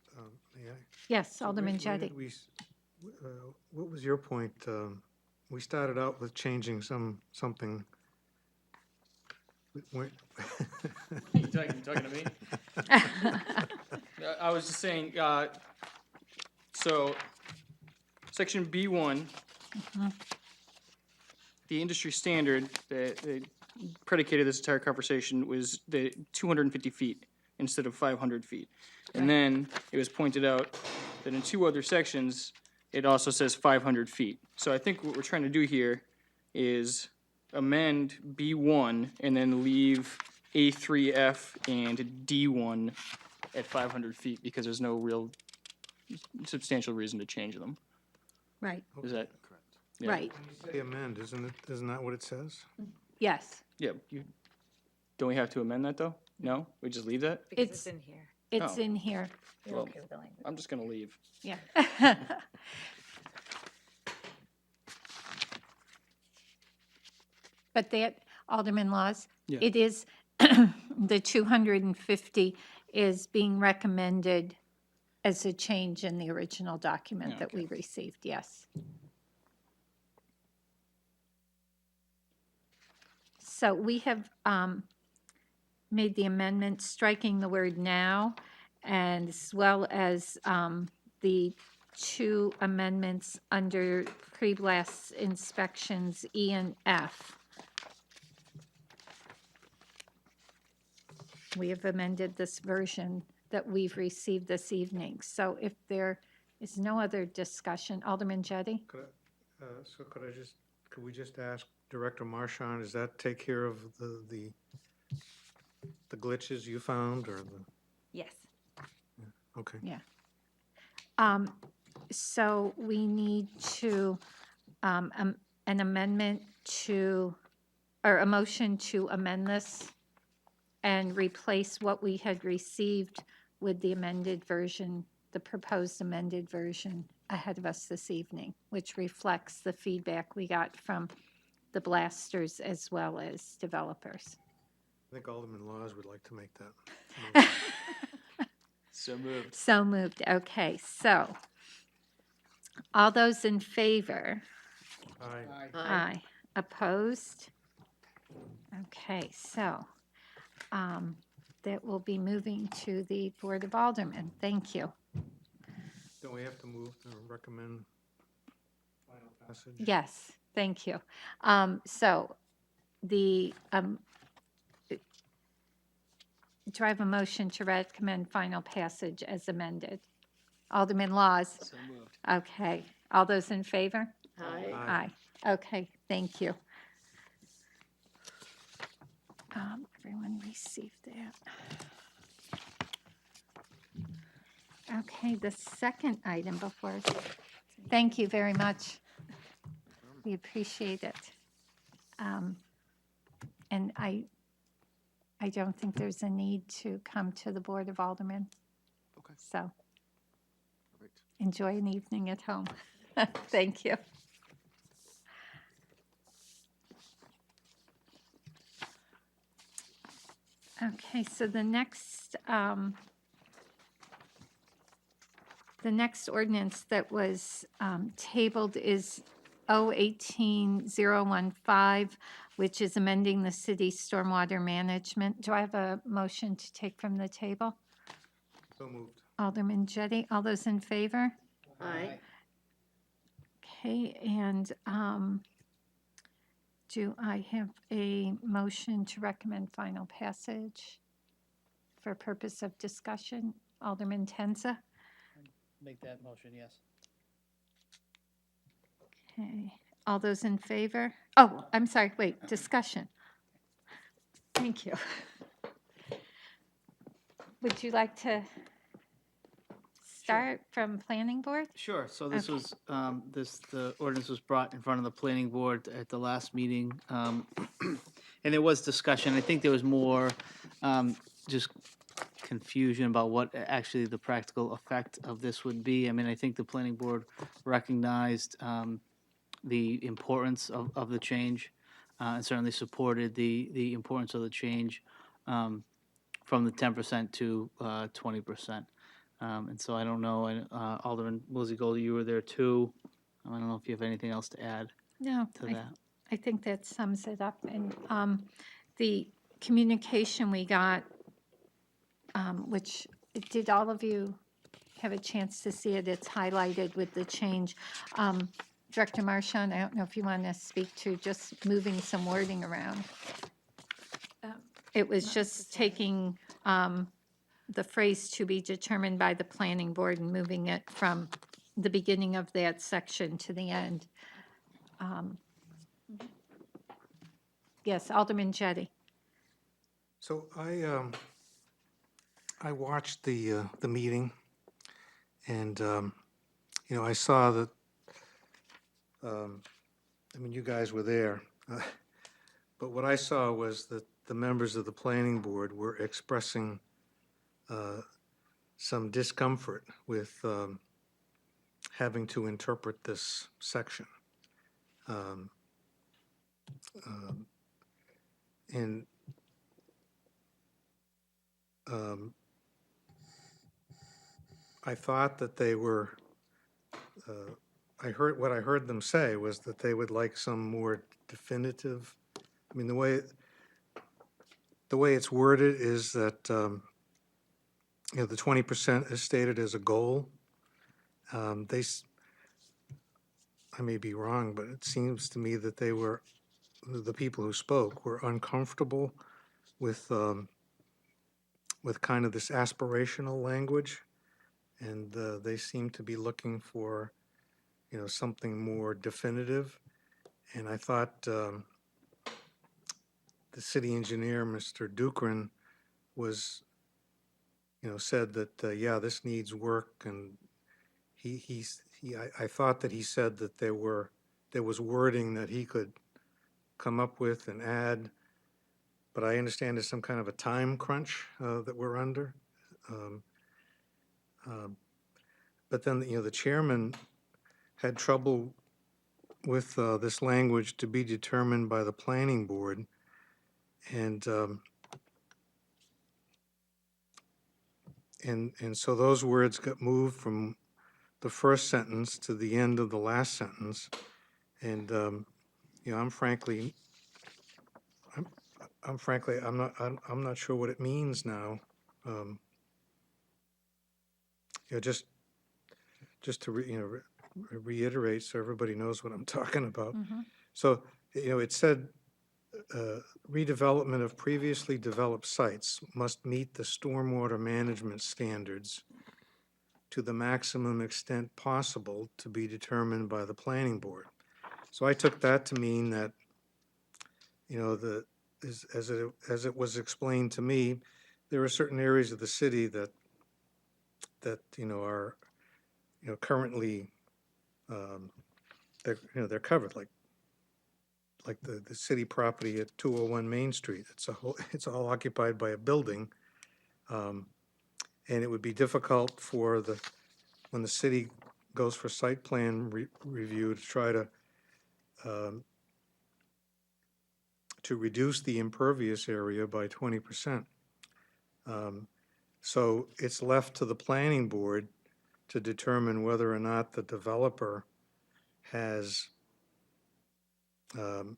may I? Yes, So Alderman where Jettie. did what was your point? We started out with changing something. You talking to me? I was just saying, so, section B1, the industry standard that predicated this entire conversation was the 250 feet instead of 500 feet. And then it was pointed out that in two other sections, it also says 500 feet. So I think what we're trying to do here is amend B1 and then leave A3F and D1 at 500 feet because there's no real substantial reason to change them. Right, Is that? Yeah. right, Say amend, isn't that what it says? yes. Yeah. Don't we have to amend that, though? No? We just leave that? Because It's- it's in here. It's Oh. in here, You're Well, okay with the language. I'm just gonna leave. yeah. But that, Alderman Laws, Yeah. it is, the 250 is being recommended as a change in the original document that we received, yes. So we have made the amendment striking the word now, and as well as the two amendments under pre-blast inspections E and F. We have amended this version that we've received this evening. So if there is no other discussion, Alderman Jettie? Could we just ask Director Marchand, does that take care of the glitches you found, or the, Yes. okay. Yeah. So we need to, an amendment to, or a motion to amend this and replace what we had received with the amended version, the proposed amended version ahead of us this evening, which reflects the feedback we got from the blasters as well as developers. I think Alderman Laws would like to make that. So moved. So moved, okay, so, all those in favor? Aye. Aye. Opposed? Okay, so, that will be moving to the Board of Aldermen, thank you. Don't we have to move to recommend final passage? Yes, thank you. So, do I have a motion to recommend final passage as amended? Alderman Laws? So moved. Okay, all those in favor? Aye. Aye. Okay, thank you. Everyone received that. Okay, the second item before us. Thank you very much. We appreciate it. And I don't think there's a need to come to the Board of Aldermen. Okay. So Perfect. enjoy an evening at home. Thank you. Okay, so the next ordinance that was tabled is 018-015, which is amending the city's stormwater management. Do I have a motion to take from the table? So moved. Alderman Jettie, all those in favor? Aye. Okay, and do I have a motion to recommend final passage for purpose of discussion? Alderman Tenza? Make that motion, yes. Okay, all those in favor? Oh, I'm sorry, wait, discussion. Thank you. Would you like to start from planning board? Sure, so this Okay. was, the ordinance was brought in front of the planning board at the last meeting. And there was discussion, I think there was more, just confusion about what actually the practical effect of this would be. I mean, I think the planning board recognized, the importance of the change, and certainly supported the importance of the change, from the 10% to 20%. And so I don't know, and Alderman Lizzie Gold, you were there too. I don't know if you have anything else to add No, to that. I think that sums it up. And the communication we got, which, did all of you have a chance to see it? It's highlighted with the change. Director Marchand, I don't know if you want to speak to just moving some wording around. It was just taking the phrase "to be determined by the planning board" and moving it from the beginning of that section to the end. Yes, Alderman Jettie. So I watched the meeting, and, I saw that, I mean, you guys were there, but what I saw was that the members of the planning board were expressing some discomfort with having to interpret this section. Um, um, And I thought that they were, what I heard them say was that they would like some more definitive, I mean, the way it's worded is that, the 20% is stated as a goal. I may be wrong, but it seems to me that the people who spoke were uncomfortable with kind of this aspirational language, and they seem to be looking for, something more definitive. And I thought the city engineer, Mr. Dukran, was, said that, yeah, this needs work, and I thought that he said that there was wording that he could come up with and add, but I understand there's some kind of a time crunch that we're under. Um, But then, the chairman had trouble with this language "to be determined by the planning board." And, and so those words got moved from the first sentence to the end of the last sentence. And, I'm frankly, I'm not sure what it means now. Um, just to reiterate so everybody knows what I'm talking about. So, it said, redevelopment of previously developed sites must meet the stormwater management standards to the maximum extent possible to be determined by the planning board. So I took that to mean that, as it was explained to me, there are certain areas of the city that are, currently, they're covered, like the city property at 201 Main Street. It's all occupied by a building. And it would be difficult when the city goes for site plan review to try to reduce the impervious area by 20%. So it's left to the planning board to determine whether or not the developer has done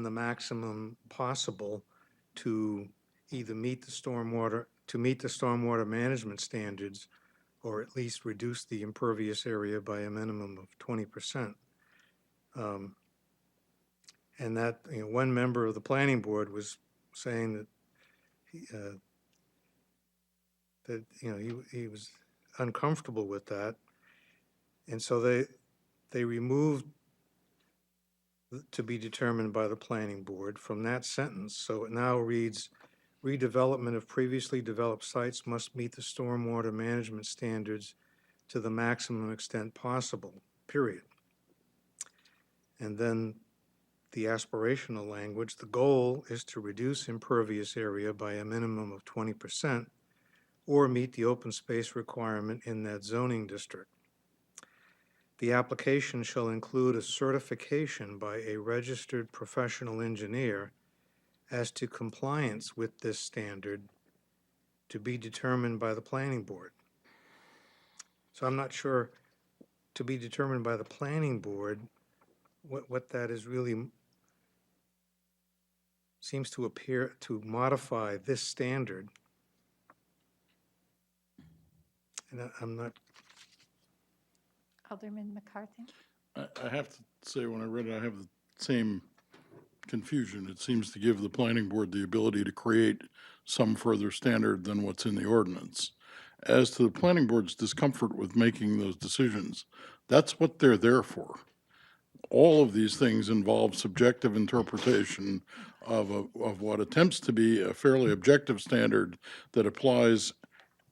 the maximum possible to either meet the stormwater management standards, or at least reduce the impervious area by a minimum of 20%. And that, one member of the planning board was saying that he was uncomfortable with that, and so they removed "to be determined by the planning board" from that sentence. So it now reads, redevelopment of previously developed sites must meet the stormwater management standards to the maximum extent possible, period. And then the aspirational language, the goal is to reduce impervious area by a minimum of 20% or meet the open space requirement in that zoning district. The application shall include a certification by a registered professional engineer as to compliance with this standard, to be determined by the planning board. So I'm not sure, to be determined by the planning board, what that is really, seems to appear to modify this standard. And I'm not, Alderman McCarthy. I have to say, when I read it, I have the same confusion. It seems to give the planning board the ability to create some further standard than what's in the ordinance. As to the planning board's discomfort with making those decisions, that's what they're there for. All of these things involve subjective interpretation of what attempts to be a fairly objective standard that applies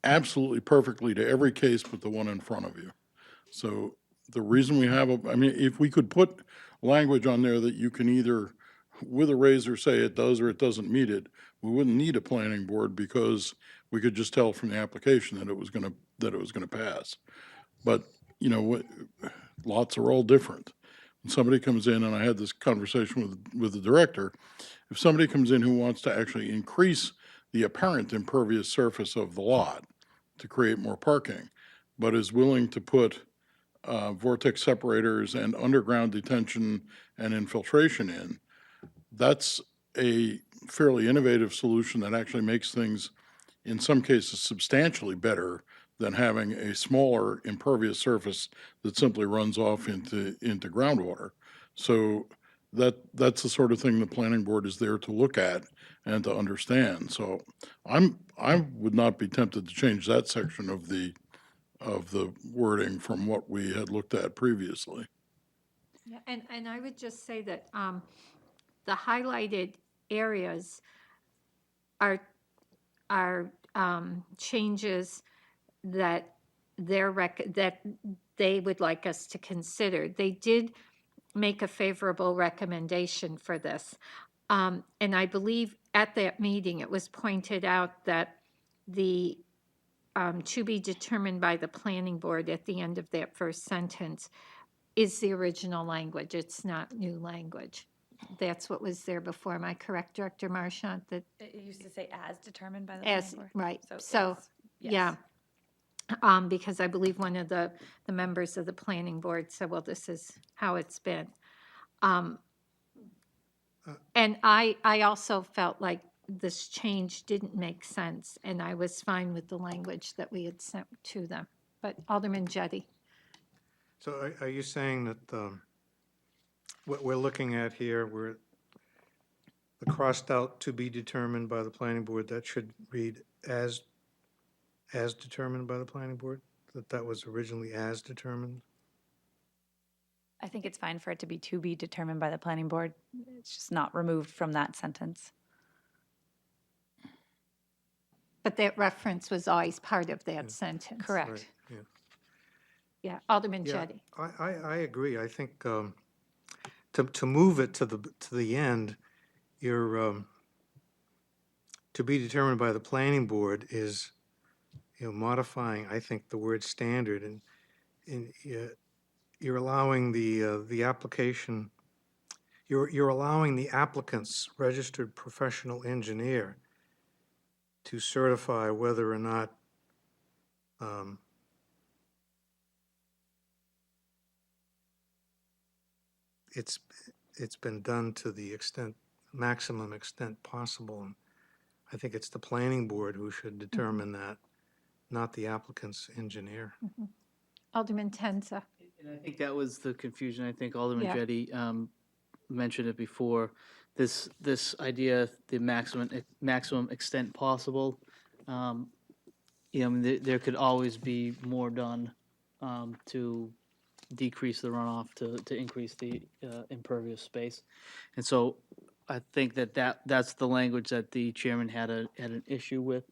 absolutely perfectly to every case but the one in front of you. So the reason we have I mean, if we could put language on there that you can either with a razor say it does or it doesn't meet it, we wouldn't need a planning board because we could just tell from the application that it was gonna pass. But, you know, lots are all different. When somebody comes in, and I had this conversation with the director, if somebody comes in who wants to actually increase the apparent impervious surface of the lot to create more parking, but is willing to put vortex separators and underground detention and infiltration in, that's a fairly innovative solution that actually makes things, in some cases, substantially better than having a smaller impervious surface that simply runs off into groundwater. So that's the sort of thing the planning board is there to look at and to understand. So I would not be tempted to change that section of the wording from what we had looked at previously. Yeah, and I would just say that the highlighted areas are changes that that they would like us to consider. They did make a favorable recommendation for this. And I believe at that meeting, it was pointed out that the to be determined by the planning board at the end of that first sentence is the original language. It's not new language. That's what was there before. Am I correct, Director Marchant? That It used to say as determined by the as, planning board. right, So so, it's- yes. yeah. Because I believe one of the members of the planning board said, well, this is how it's been. And I also felt like this change didn't make sense, and I was fine with the language that we had sent to them. But Alderman Jettie. So are you saying that what we're looking at here, where the crossed out to be determined by the planning board, that should read as determined by the planning board? That was originally as determined? I think it's fine for it to be determined by the planning board. It's just not removed from that sentence. But that reference was always part of that sentence. Correct. Right, yeah. Yeah, Alderman Yeah, Jettie. I agree. I think to move it to the end, you're to be determined by the planning board is, modifying, I think, the word standard, and you're allowing the application, you're allowing the applicant's registered professional engineer to certify whether or not it's been done to the maximum extent possible. And I think it's the planning board who should determine that, not the applicant's engineer. Alderman Tenza. And I think that was the confusion. I think Alderman Yeah. Jettie mentioned it before. This idea, the maximum extent possible. I mean, there could always be more done to decrease the runoff, to increase the impervious space. And so I think that's the language that the chairman had an issue with.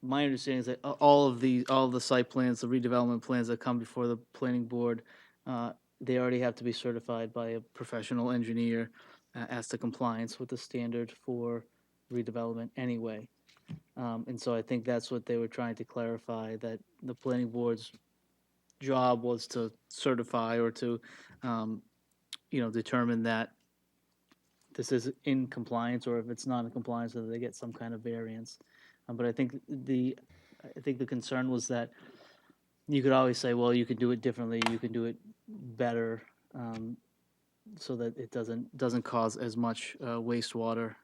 My understanding is that all of the site plans, the redevelopment plans that come before the planning board, they already have to be certified by a professional engineer as to compliance with the standard for redevelopment anyway. And so I think that's what they were trying to clarify, that the planning board's job was to certify or to, determine that this is in compliance, or if it's not in compliance, that they get some kind of variance. But I think the concern was that you could always say, well, you can do it differently, you can do it better, so that it doesn't cause as much wastewater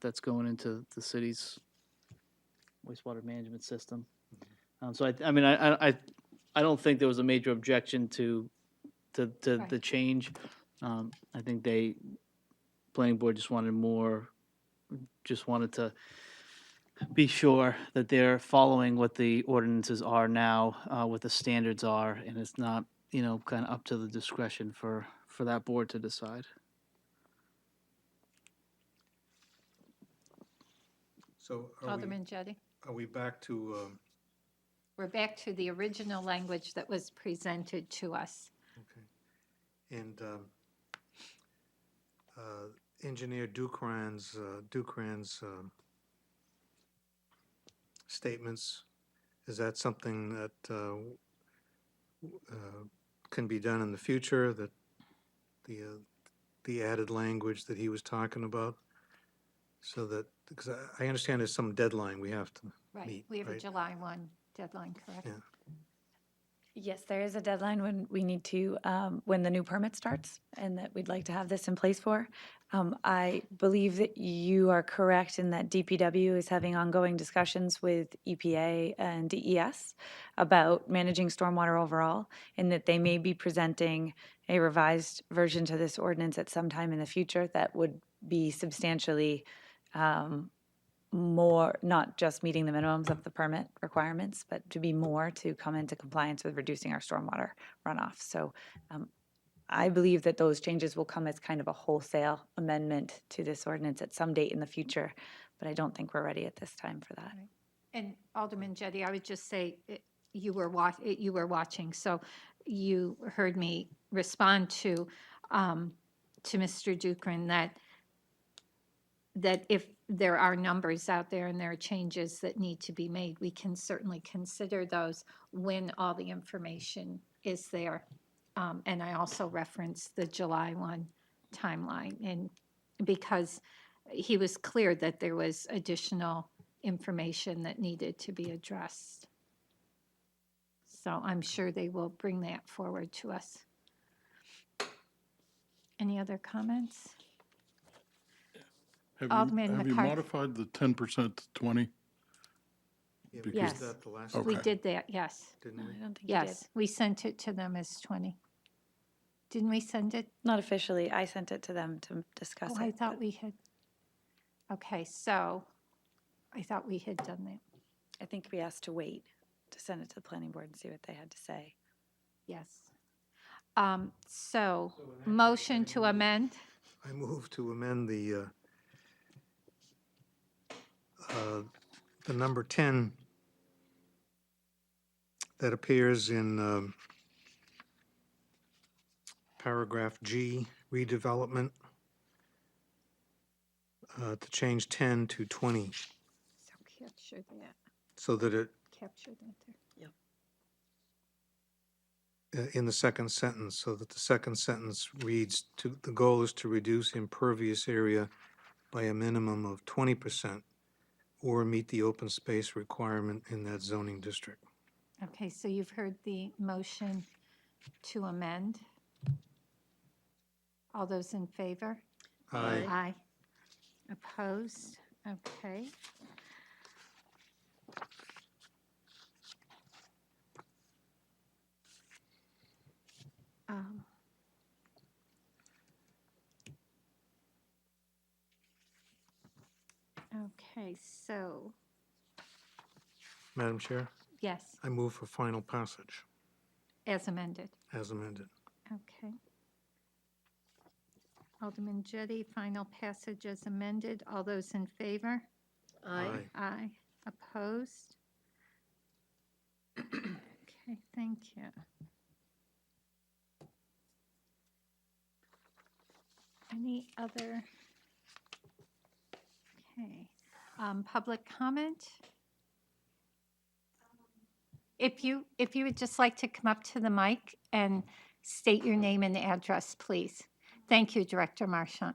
that's going into the city's wastewater management system. So I mean, I don't think there was a major objection to the change. I think planning board just wanted to be sure that they're following what the ordinances are now, what the standards are, and it's not, kind of up to the discretion for that board to decide. So Alderman Jettie? are we back to, We're back to the original language that was presented to us. okay. And Engineer Dukran's statements, is that something that can be done in the future, that the added language that he was talking about? So that, because I understand there's some deadline we have to Right, meet, we have a right? July 1 deadline, correct? Yeah. Yes, there is a deadline when we need to, when the new permit starts, and that we'd like to have this in place for. I believe that you are correct in that DPW is having ongoing discussions with EPA and DES about managing stormwater overall, and that they may be presenting a revised version to this ordinance at some time in the future that would be substantially more, not just meeting the minimums of the permit requirements, but to be more to come into compliance with reducing our stormwater runoff. So I believe that those changes will come as kind of a wholesale amendment to this ordinance at some date in the future, but I don't think we're ready at this time for that. And Alderman Jettie, I would just say, you were watching, so you heard me respond to Mr. Dukran that if there are numbers out there and there are changes that need to be made, we can certainly consider those when all the information is there. And I also referenced the July 1 timeline, and because he was clear that there was additional information that needed to be addressed. So I'm sure they will bring that forward to us. Any other comments? Alderman Have you McCarthy. modified the 10% to 20? Yeah, Because- we Yes. did that the last, Okay. We did that, yes. didn't No, we? I don't think you did. Yes, we sent it to them as 20. Didn't we send it? Not officially. I sent it to them to discuss Oh, I it. thought but we had. Okay, so I thought we had done that. I think we asked to wait to send it to the planning board and see what they had to say. Yes. So, motion to amend. I move to amend the number 10 that appears in paragraph G, redevelopment, to change 10 to 20, So capture that, so that it, capture that there. in the second sentence, so that the second sentence reads, the goal is to reduce impervious area by a minimum of 20% or meet the open space requirement in that zoning district. Okay, so you've heard the motion to amend. All those in favor? Aye. Aye. Opposed? Okay. Um, Okay, so, Madam Chair, yes, I move for final passage as amended. as amended. Okay. Alderman Jettie, final passage as amended. All those in favor? Aye. Aye. Opposed? Okay, thank you. Any other? Okay. Public comment? If you would just like to come up to the mic and state your name and address, please. Thank you, Director Marchant.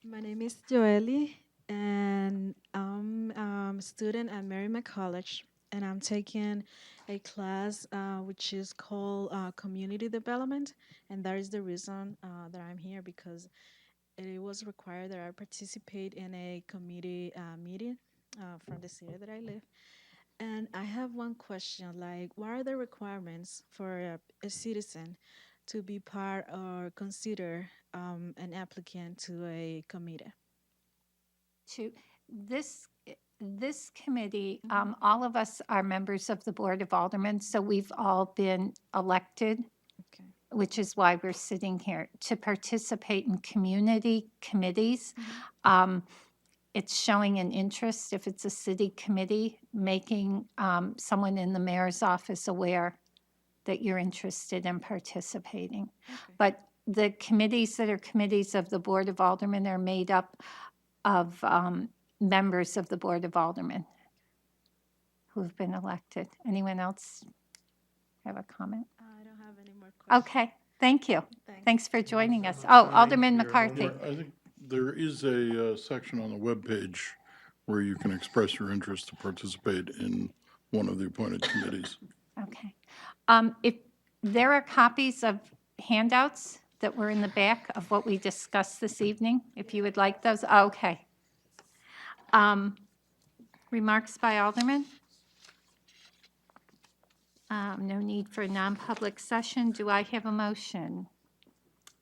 My name is Joely, and I'm a student at Merrimack College, and I'm taking a class which is called Community Development, and that is the reason that I'm here, because it was required that I participate in a committee meeting from the city that I live. And I have one question, like, what are the requirements for a citizen to be part or consider an applicant to a committee. To this committee, all of us are members of the Board of Aldermen, so we've all been elected, Okay. which is why we're sitting here, to participate in community committees. It's showing an interest, if it's a city committee, making someone in the mayor's office aware that you're interested in participating. But the committees that are committees of the Board of Aldermen are made up of members of the Board of Aldermen who have been elected. Anyone else have a comment? I don't have any more questions. Okay, thank you. Thanks. Thanks for joining us. Oh, Alderman Your McCarthy. homework. I think there is a section on the webpage where you can express your interest to participate in one of the appointed committees. Okay. If there are copies of handouts that were in the back of what we discussed this evening, if you would like those, okay. Remarks by Alderman? No need for a non-public session. Do I have a motion?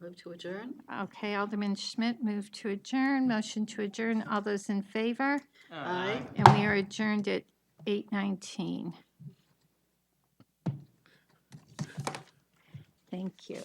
Move to adjourn? Okay, Alderman Schmidt, move to adjourn. Motion to adjourn. All those in favor? Aye. And we are adjourned at 8:19. Thank you.